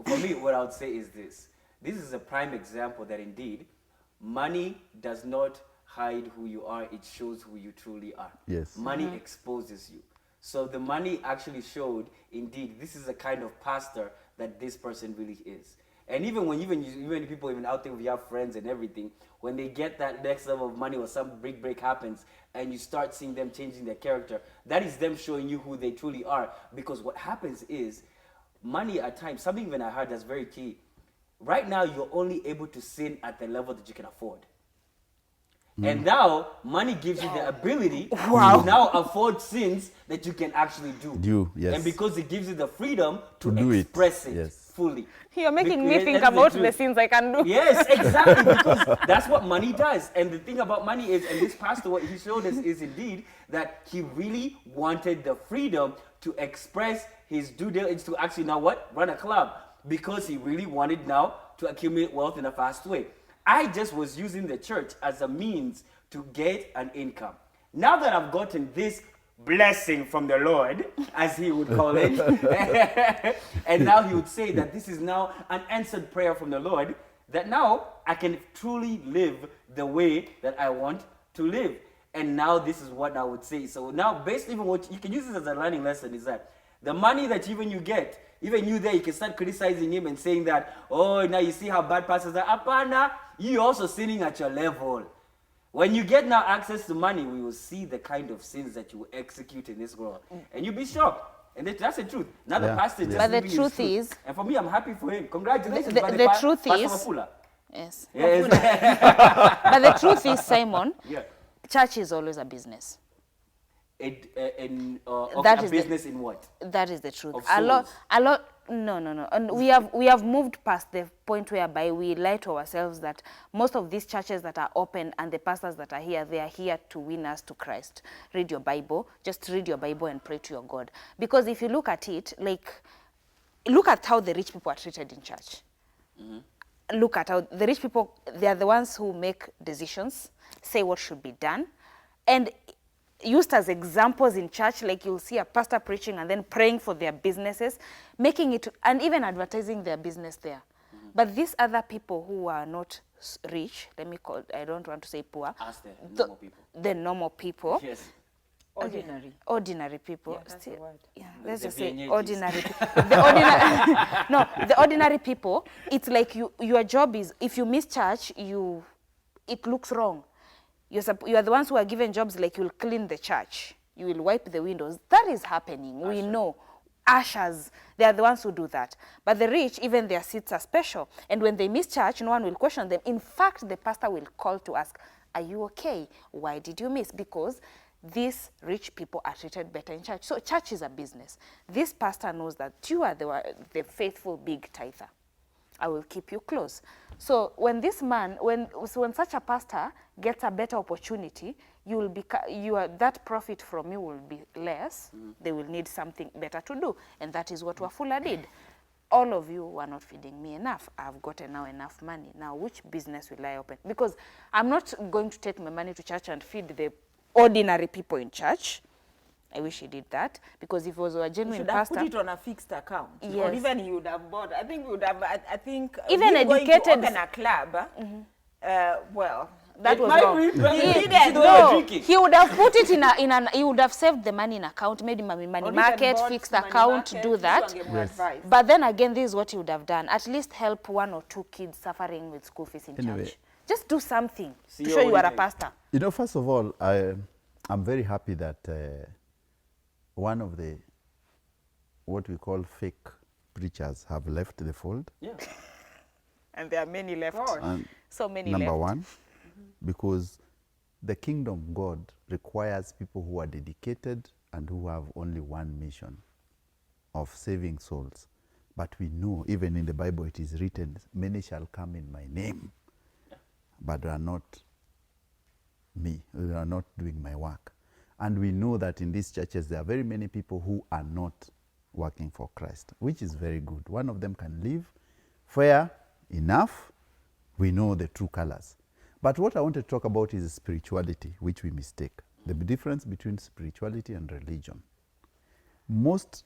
For me, what I would say is this. This is a prime example that indeed, money does not hide who you are, it shows who you truly are. Yes. Money exposes you. So the money actually showed, indeed, this is the kind of pastor that this person really is. And even when people even out there, we have friends and everything, when they get that next level of money or some big break happens and you start seeing them changing their character, that is them showing you who they truly are. Because what happens is, money at times, something even I heard that's very key, right now you're only able to sin at the level that you can afford. And now, money gives you the ability to now afford sins that you can actually do. Yes. And because it gives you the freedom to do express it fully. You're making me think about the sins I can do. Yes, exactly, because that's what money does. And the thing about money is, and this pastor, what he showed us is indeed that he really wanted the freedom to express his due diligence to actually now run a club, because he really wanted now to accumulate wealth in a fast way. I just was using the church as a means to get an income. Now that I've gotten this blessing from the Lord, as he would call it, and now he would say that this is now an answered prayer from the Lord, that now I can truly live the way that I want to live. And now this is what I would say. So now, based even what you can use this as a learning lesson, is that the money that even you get, even you there, you can start criticizing him and saying that, oh, now you see how bad pastors are. Apana, you also sinning at your level. When you get now access to money, we will see the kind of sins that you will execute in this world. And you'll be shocked. And that's the truth. Now the pastor just But the living his truth truth. is, And for me, I'm happy for him. Congratulations, the brother truth Pastor is- Mafula. yes. Yes. But the truth is, Simon, Yeah. church is always a business. Okay, That a is business in what? That is the truth. Of A lot, souls. no. And we have moved past the point whereby we lie to ourselves that most of these churches that are open and the pastors that are here, they are here to win us to Christ. Read your Bible. Just read your Bible and pray to your God. Because if you look at it, like, look at how the rich people are treated in church. Look at how the rich people, they are the ones who make decisions, say what should be done, and used as examples in church, like you'll see a pastor preaching and then praying for their businesses, making it, and even advertising their business there. But these other people who are not rich, let me call, I don't want to say poor, Ask the normal people. the normal people, Yes. Ordinary. ordinary people. Yeah, that's the word. Yeah, let's The just say viennettes. ordinary people. The ordinary, no, the ordinary people, it's like your job is, if you miss church, it looks wrong. You are the ones who are given jobs like you'll clean the church, you will wipe the windows. That is happening. We know. Ushers, they are the ones who do that. But the rich, even their seats are special. And when they miss church, no one will question them. In fact, the pastor will call to ask, are you okay? Why did you miss? Because these rich people are treated better in church. So church is a business. This pastor knows that you are the faithful big tither. I will keep you close. So when this man, when such a pastor gets a better opportunity, that profit from you will be less. They will need something better to do. And that is what Wafula did. All of you were not feeding me enough. I've gotten now enough money. Now, which business will I open? Because I'm not going to take my money to church and feed the ordinary people in church. I wish he did that, because if it was a You genuine should have pastor, put it on a fixed account. Or Yes. even he would have bought. I think we would have. I think Even him going to educated- open a club. Well, that It was might wrong. be- He You did. see the way we're No, drinking. he would have put it he would have saved the money in account, maybe money or even market, bought fixed money account, market, do that. so give advice. But then again, this is what he would have done. At least help one or two kids suffering with school fees in Anyway. church. Just do something See to your show you are a ordinary. pastor. You know, first of all, I'm very happy that one of the, what we call fake preachers have left the fold. Yeah. And there are many left. And So many number left. one, because the kingdom of God requires people who are dedicated and who have only one mission of saving souls. But we know, even in the Bible, it is written, many shall come in my name, but they are not me, they are not doing my work. And we know that in these churches, there are very many people who are not working for Christ, which is very good. One of them can live fair enough. We know the true colors. But what I want to talk about is spirituality, which we mistake. The difference between spirituality and religion. Most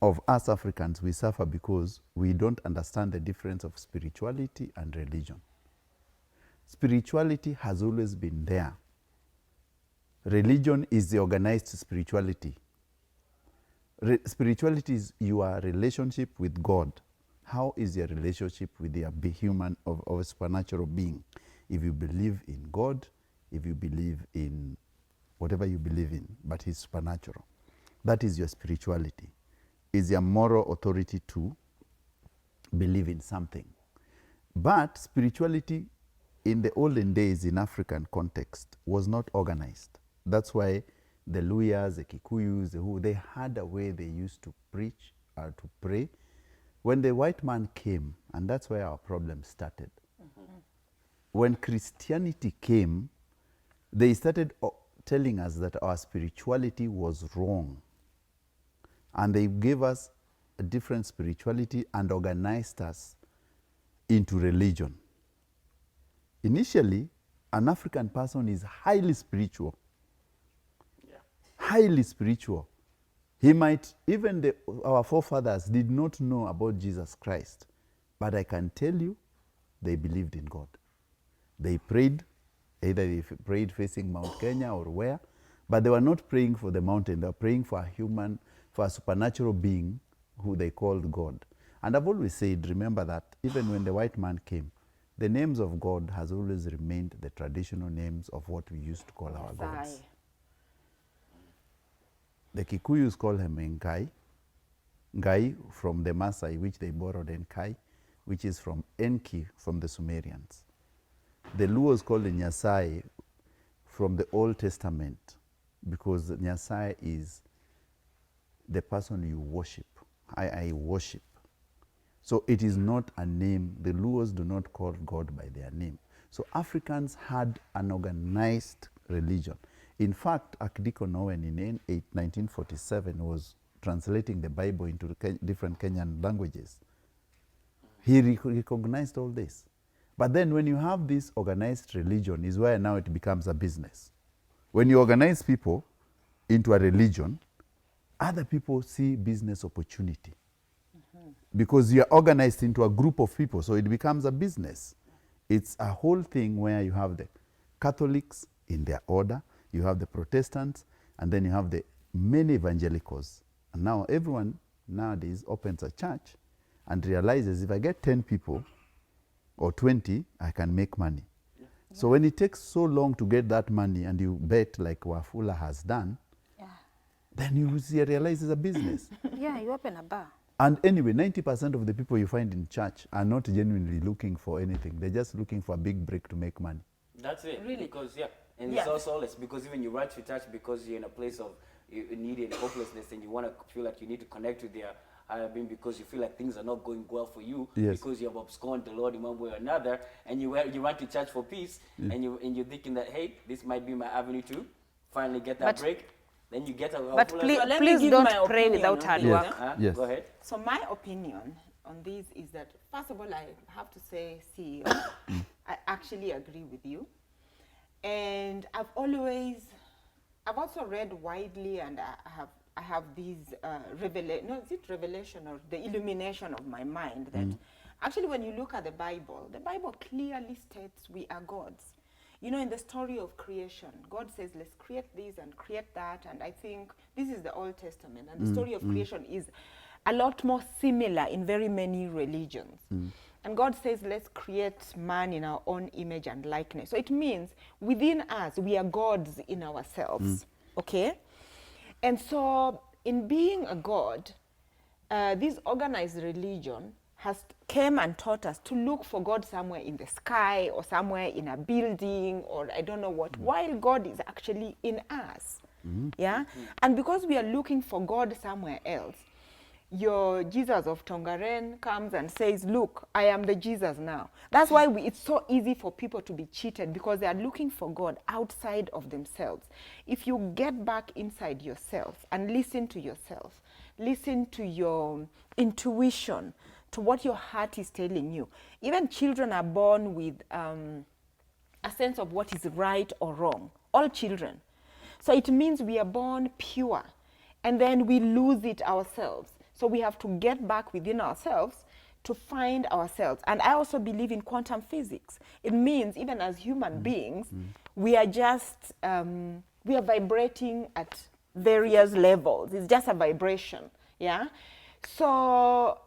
of us Africans, we suffer because we don't understand the difference of spirituality and religion. Spirituality has always been there. Religion is the organized spirituality. Spirituality is your relationship with God. How is your relationship with the human of a supernatural being? If you believe in God, if you believe in whatever you believe in, but He's supernatural. That is your spirituality. Is your moral authority to believe in something. But spirituality in the olden days in African context was not organized. That's why the Luyas, the Kikuyus, they had a way they used to preach or to pray. When the white man came, and that's where our problem started. When Christianity came, they started telling us that our spirituality was wrong. And they gave us a different spirituality and organized us into religion. Initially, an African person is highly spiritual. Highly spiritual. He might, even our forefathers did not know about Jesus Christ. But I can tell you, they believed in God. They prayed, either they prayed facing Mount Kenya or where, but they were not praying for the mountain. They were praying for a human, for a supernatural being who they called God. And I've always said, remember that even when the white man came, the names of God has always remained the traditional names of what we used to call our gods. The Kikuyus call him Ngai, Ngai from the Maasai, which they borrowed Enkai, which is from Enki, from the Sumerians. The Luos call the Nyasai from the Old Testament, because Nyasai is the person you worship. I worship. So it is not a name. The Luos do not call God by their name. So Africans had an organized religion. In fact, Archdeacon Owen in 1947 was translating the Bible into different Kenyan languages. He recognized all this. But then when you have this organized religion is where now it becomes a business. When you organize people into a religion, other people see business opportunity. Because you are organized into a group of people, so it becomes a business. It's a whole thing where you have the Catholics in their order, you have the Protestants, and then you have the many evangelicals. And now everyone nowadays opens a church and realizes if I get 10 people or 20, I can make money. Yeah. So when it takes so long to get that money and you bet like Wafula has done, then you realize it's a business. Yeah, you open a bar. And anyway, 90% of the people you find in church are not genuinely looking for anything. They're just looking for a big break to make money. That's it. Really? Because, and it's also less because even you run to church because you're in a place of need and hopelessness and you want to feel like you need to connect with their higher being because you feel like things are not going well for you because you have absconded the Lord in one way or another, and you run to church for peace and you're thinking that, hey, this might be my avenue to finally get that break. Then you get a but please don't pray without hard work. Yes. Go ahead. So my opinion on this is that, first of all, I have to say, CEO, I actually agree with you. And I've also read widely, and I have these revelation or the illumination of my mind that actually when you look at the Bible clearly states we are gods. You know, in the story of creation, God says, let's create this and create that. And I think this is the Old Testament. And the story of creation is a lot more similar in very many religions. And God says, let's create man in our own image and likeness. So it means within us, we are gods in ourselves. Okay? And so in being a god, this organized religion has came and taught us to look for God somewhere in the sky or somewhere in a building or I don't know what, while God is actually in us. Yeah? And because we are looking for God somewhere else, your Jesus of Tongaren comes and says, look, I am the Jesus now. That's why it's so easy for people to be cheated, because they are looking for God outside of themselves. If you get back inside yourself and listen to yourself, listen to your intuition, to what your heart is telling you. Even children are born with a sense of what is right or wrong. All children. So it means we are born pure, and then we lose it ourselves. So we have to get back within ourselves to find ourselves. And I also believe in quantum physics. It means even as human beings, we are just, we are vibrating at various levels. It's just a vibration, yeah? So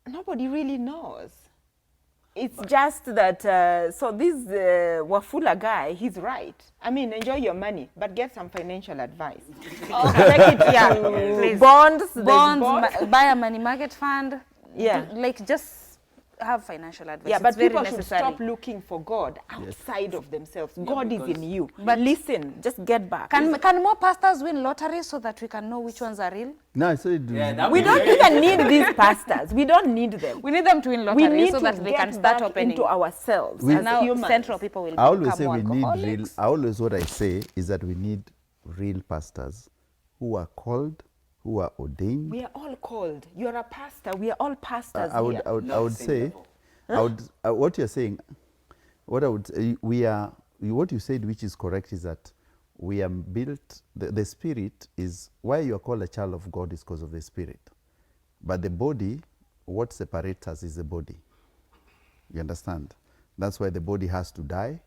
nobody really knows. It's just that, so this Wafula guy, he's right. I mean, enjoy your money, but get some financial advice. Take it, yeah. Please. Bonds, buy a money market fund. Yeah. Like just have financial advice. Yeah, it's but very people necessary. should stop looking for God outside of themselves. Yeah, God is because- in you. But listen, just get back. Can more pastors win lottery so that we can know which ones are real? No, I said We don't even need these pastors. We don't need them. We need them to win We lottery need so to that they get can start back opening. into ourselves We- as Now humans. central people will I always become say more we need real. alcoholics. Always what I say is that we need real pastors who are called, who are ordained. We are all called. You're a pastor. We are all pastors I would, here. I would, Not I would the same say, level. what you're saying, what I would say, what you said, which is correct, is that we are built. The spirit is why you are called a child of God is because of the spirit, but the body, what separates us is the body. You understand? That's why the body has to die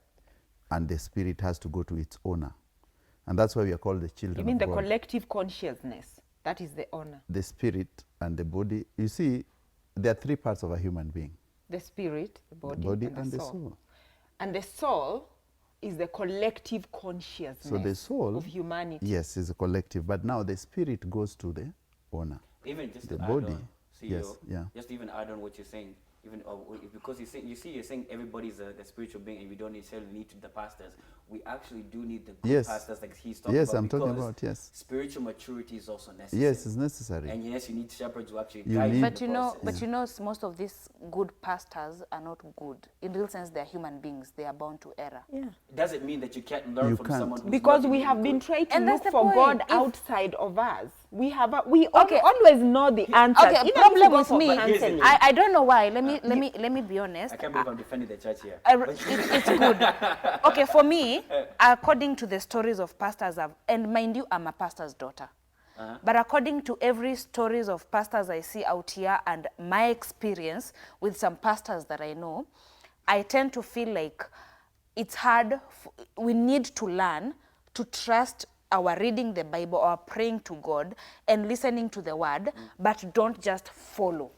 and the spirit has to go to its owner. And that's why we are called the children You mean of the God. collective consciousness? That is the honor. The spirit and the body. You see, there are three parts of a human being. The spirit, the body, and the soul. And the soul is the collective consciousness So the soul of humanity. Yes, is a collective. But now the spirit goes to the owner. Even just The to body, add on, CEO, yes, yeah. just to even add on what you're saying, even because you're saying everybody's a spiritual being and we don't necessarily need the pastors. We actually do need the good Yes. pastors like he's talking Yes, about. I'm talking because about, yes. spiritual maturity is also necessary. Yes, it's necessary. And yes, you need shepherds who actually You guide need- you in But the you know, process. but you know, most of these good pastors are not good. In real sense, they are human beings. They are bound to error. Yeah. It doesn't mean that you can't learn You from can't. someone who's Because not we even have been good. trying to And look that's the for point. God If- outside of us. We have Okay. always know the answers. Okay, Even if problem you go with for me, counseling. I don't know why. Let me be honest. I can't believe I'm defending the church here. It's good. Okay, for me, according to the stories of pastors, and mind you, I'm a pastor's daughter. But according to every stories of pastors I see out here and my experience with some pastors that I know, I tend to feel like it's hard. We need to learn to trust our reading the Bible or praying to God and listening to the word, but don't just follow.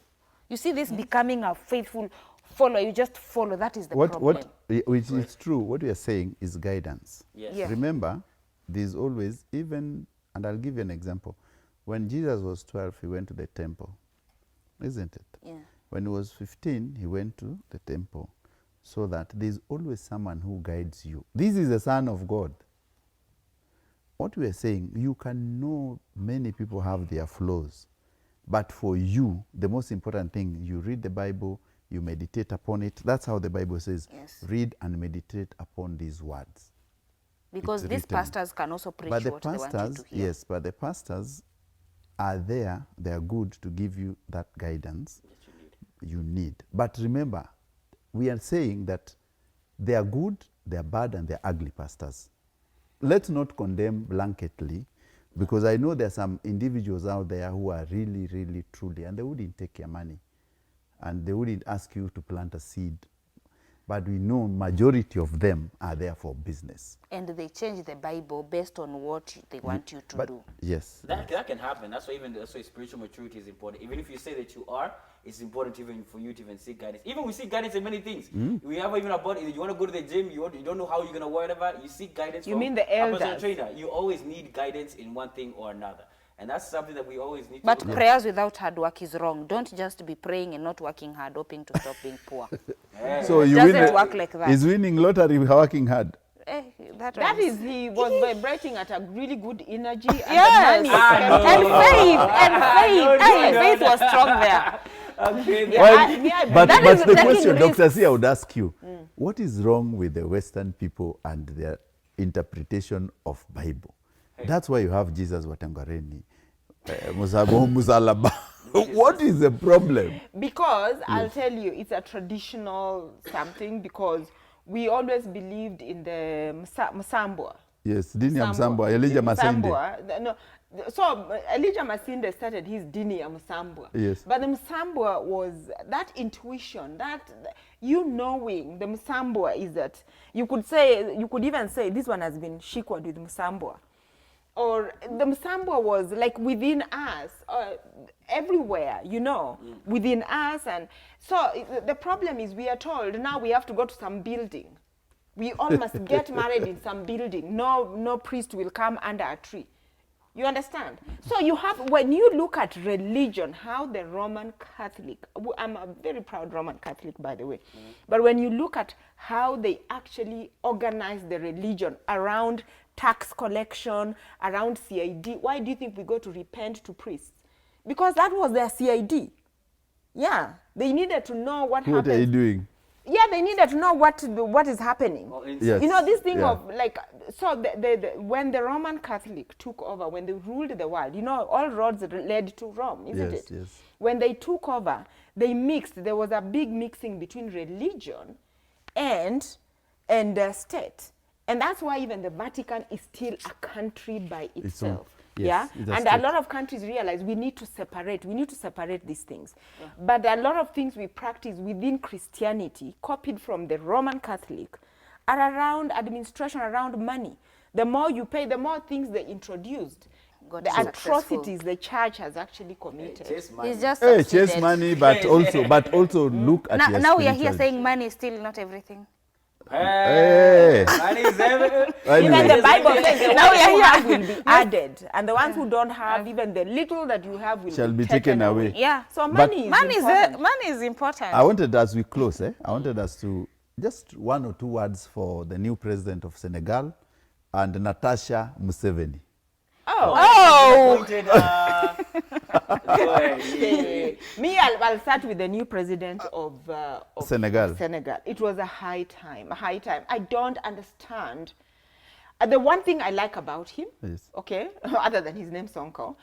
You see this becoming a faithful follower, you just follow, that is the problem. Which is true, what we are saying is guidance. Yes. Yeah. Remember, there's always, even, and I'll give you an example. When Jesus was 12, he went to the temple, isn't it? Yeah. When he was 15, he went to the temple, so that there's always someone who guides you. This is the Son of God. What we are saying, you can know many people have their flaws, but for you, the most important thing, you read the Bible, you meditate upon it. That's how the Bible says, Yes. read and meditate upon these words. Because It's these written. pastors can also preach But the what they want you pastors, to hear. yes, but the pastors are there, they are good to give you that guidance you need. But remember, we are saying that they are good, they are bad, and they are ugly pastors. Let's not condemn blanketly, because I know there are some individuals out there who are really, really, truly, and they wouldn't take your money, and they wouldn't ask you to plant a seed. But we know majority of them are there for business. And they change the Bible based on what they want you to But do. yes, That can happen. That's why spiritual maturity is important. Even if you say that you are, it's important even for you to even seek guidance. Even we seek guidance in many things. We have even about you want to go to the gym, you don't know how you're gonna whatever. You seek guidance. You from mean the a personal elders? trainer. You always need guidance in one thing or another, and that's something that we always need. But to look prayers without hard work is wrong. Don't just be praying and not working hard, hoping to stop being poor. so It you doesn't win. work like that. Is winning lottery working hard? That That one is, he was vibrating at a really good energy. And Yes, the money and came faith, Hey, faith was strong there. Okay. Yeah, Well, I but That but is the taking question, risks. Dr. C, I would ask you, what is wrong with the Western people and their interpretation of Bible? That's why you have Jesus Watangareni, Musalaba. What is the problem? Because I'll tell you, it's a traditional something, because we always believed in the Msambwa. Yes, Dini ya Msambwa, Elijah Masinde. No, so Elijah Masinde started his Dini ya Msambwa. Yes. But the Msambwa was that intuition, that you knowing the Msambwa is that you could even say this one has been shikwad with Msambwa. Or the Msambwa was like within us, everywhere, within us. And so the problem is we are told now we have to go to some building. We all must get married in some building. No priest will come under a tree. You understand? So you have, when you look at religion, how the Roman Catholic, I'm a very proud Roman Catholic, by the way, but when you look at how they actually organize the religion around tax collection, around CID, why do you think we go to repent to priests? Because that was their CID. Yeah, they needed to know what What are you happens. doing? Yeah, they needed to know what is happening. Yes. You know, this thing Yeah. of like, so when the Roman Catholic took over, when they ruled the world, all roads led to Rome, isn't Yes, it? yes. When they took over, they mixed. There was a big mixing between religion and state. And that's why even the Vatican is still a country by itself. Yeah, it's a and state. a lot of countries realize we need to separate these things. But a lot of things we practice within Christianity, copied from the Roman Catholic, are around administration, around money. The more you pay, the more things they introduced. Got The successful. atrocities the church has actually committed. Chase money. He's just Hey, succeeded. chase money, but also look at your Now we are here spirituality. saying money is still not everything. Hey, Hey. money is everything. Anyway. Even the Bible says the Now ones we are who here. have will be added, and the ones who don't have, even the little that you have will Shall be be taken away. Yeah. So But- money is important. Money is important. I wanted, as we close, I wanted us to just 1 or 2 words for the new president of Senegal and Natasha Museveni. Oh, Appointed, go ahead. okay. Me, I'll start with the new president of Senegal. Senegal. It was a high time, I don't understand. The one thing I like about him, Yes. okay, other than his name Sonko,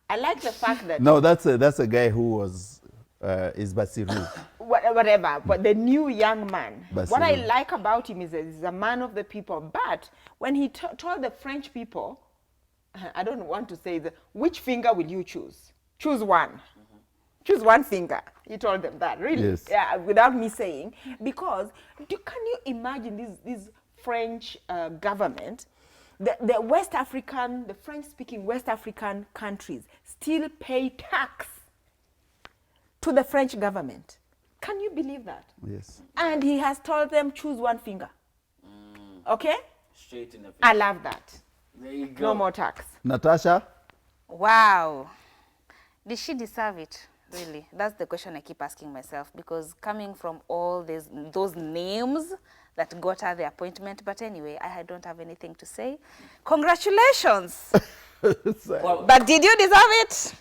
I like the fact that No, that's a guy who was is Basiru. whatever, but the new young man, what I Basiru. like about him is that he's a man of the people. But when he told the French people, I don't want to say which finger will you choose? Choose one. Choose one finger. He told them that, really, Yes. yeah, without me saying, because can you imagine this French government, the West African, the French-speaking West African countries still pay tax to the French government. Can you believe that? Yes. And he has told them choose one finger. Okay? Straight in the face. I love that. There you go. No more tax. Natasha? Wow. Did she deserve it? Really? That's the question I keep asking myself, because coming from all those names that got her the appointment. But anyway, I don't have anything to say. Congratulations. Well, But did you deserve it?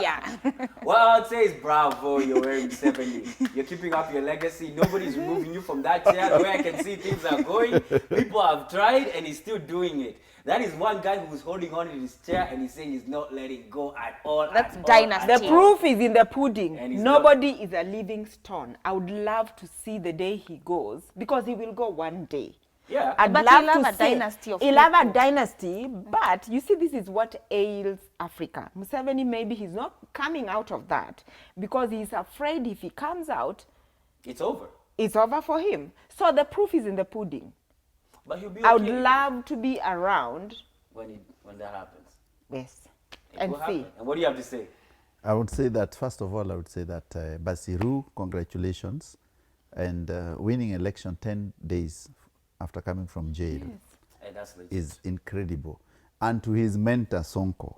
Yeah. what I would say is bravo, you're wearing 70. You're keeping up your legacy. Nobody's removing you from that chair. The way I can see things are going, people have tried and he's still doing it. That is one guy who's holding on to his chair and he's saying he's not letting go at all. That's at all, dynasty. at The all. proof is in the pudding. And he's Nobody is a living stone. I would love to see the day he goes, because he will go one day. Yeah. I'd But love he'll to have a see- dynasty of He'll have a people. dynasty, but you see, this is what ails Africa. Museveni, maybe he's not coming out of that because he's afraid if he comes out, It's over. it's over for him. So the proof is in the pudding. But he'll be I would okay love to be around, when that happens. yes, It and will see. happen. And what do you have to say? I would say that, first of all, Basiru, congratulations, and winning election 10 days after coming from jail And that's legit. is incredible. And to his mentor, Sonko,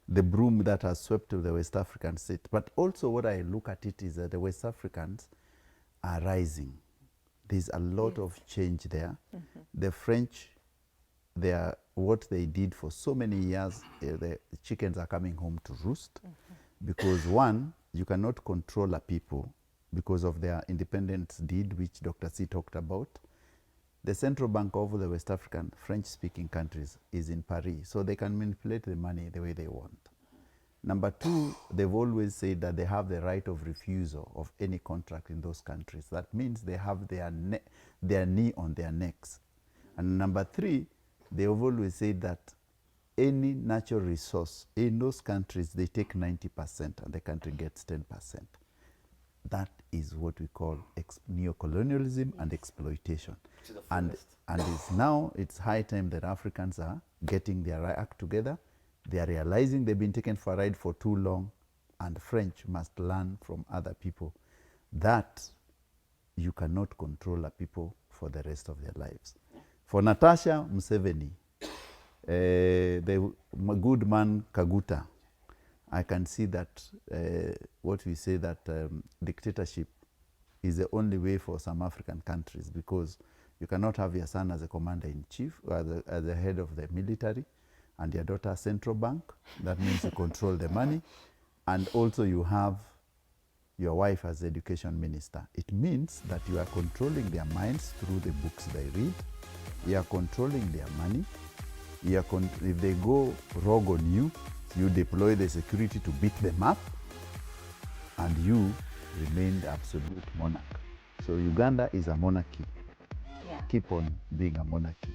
the broom that has swept to the West African state. But also what I look at it is that the West Africans are rising. There's a lot of change there. The French, what they did for so many years, the chickens are coming home to roost. Because one, you cannot control a people because of their independence deed, which Dr. C talked about. The central bank of the West African French-speaking countries is in Paris, so they can manipulate the money the way they want. Number two, they've always said that they have the right of refusal of any contract in those countries. That means they have their knee on their necks. And number three, they've always said that any natural resource in those countries, they take 90% and the country gets 10%. That is what we call neocolonialism and exploitation. To the And fullest. it's high time that Africans are getting their act together. They are realizing they've been taken for a ride for too long, and French must learn from other people that you cannot control a people for the rest of their lives. For Natasha Museveni, the good man Kaguta, I can see that what we say that dictatorship is the only way for some African countries, because you cannot have your son as a commander-in-chief or as the head of the military and your daughter central bank. That means you control the money. And also you have your wife as the education minister. It means that you are controlling their minds through the books they read. You are controlling their money. If they go rogue on you, you deploy the security to beat them up, and you remain the absolute monarch. So Uganda is a monarchy. Yeah. Keep on being a monarchy.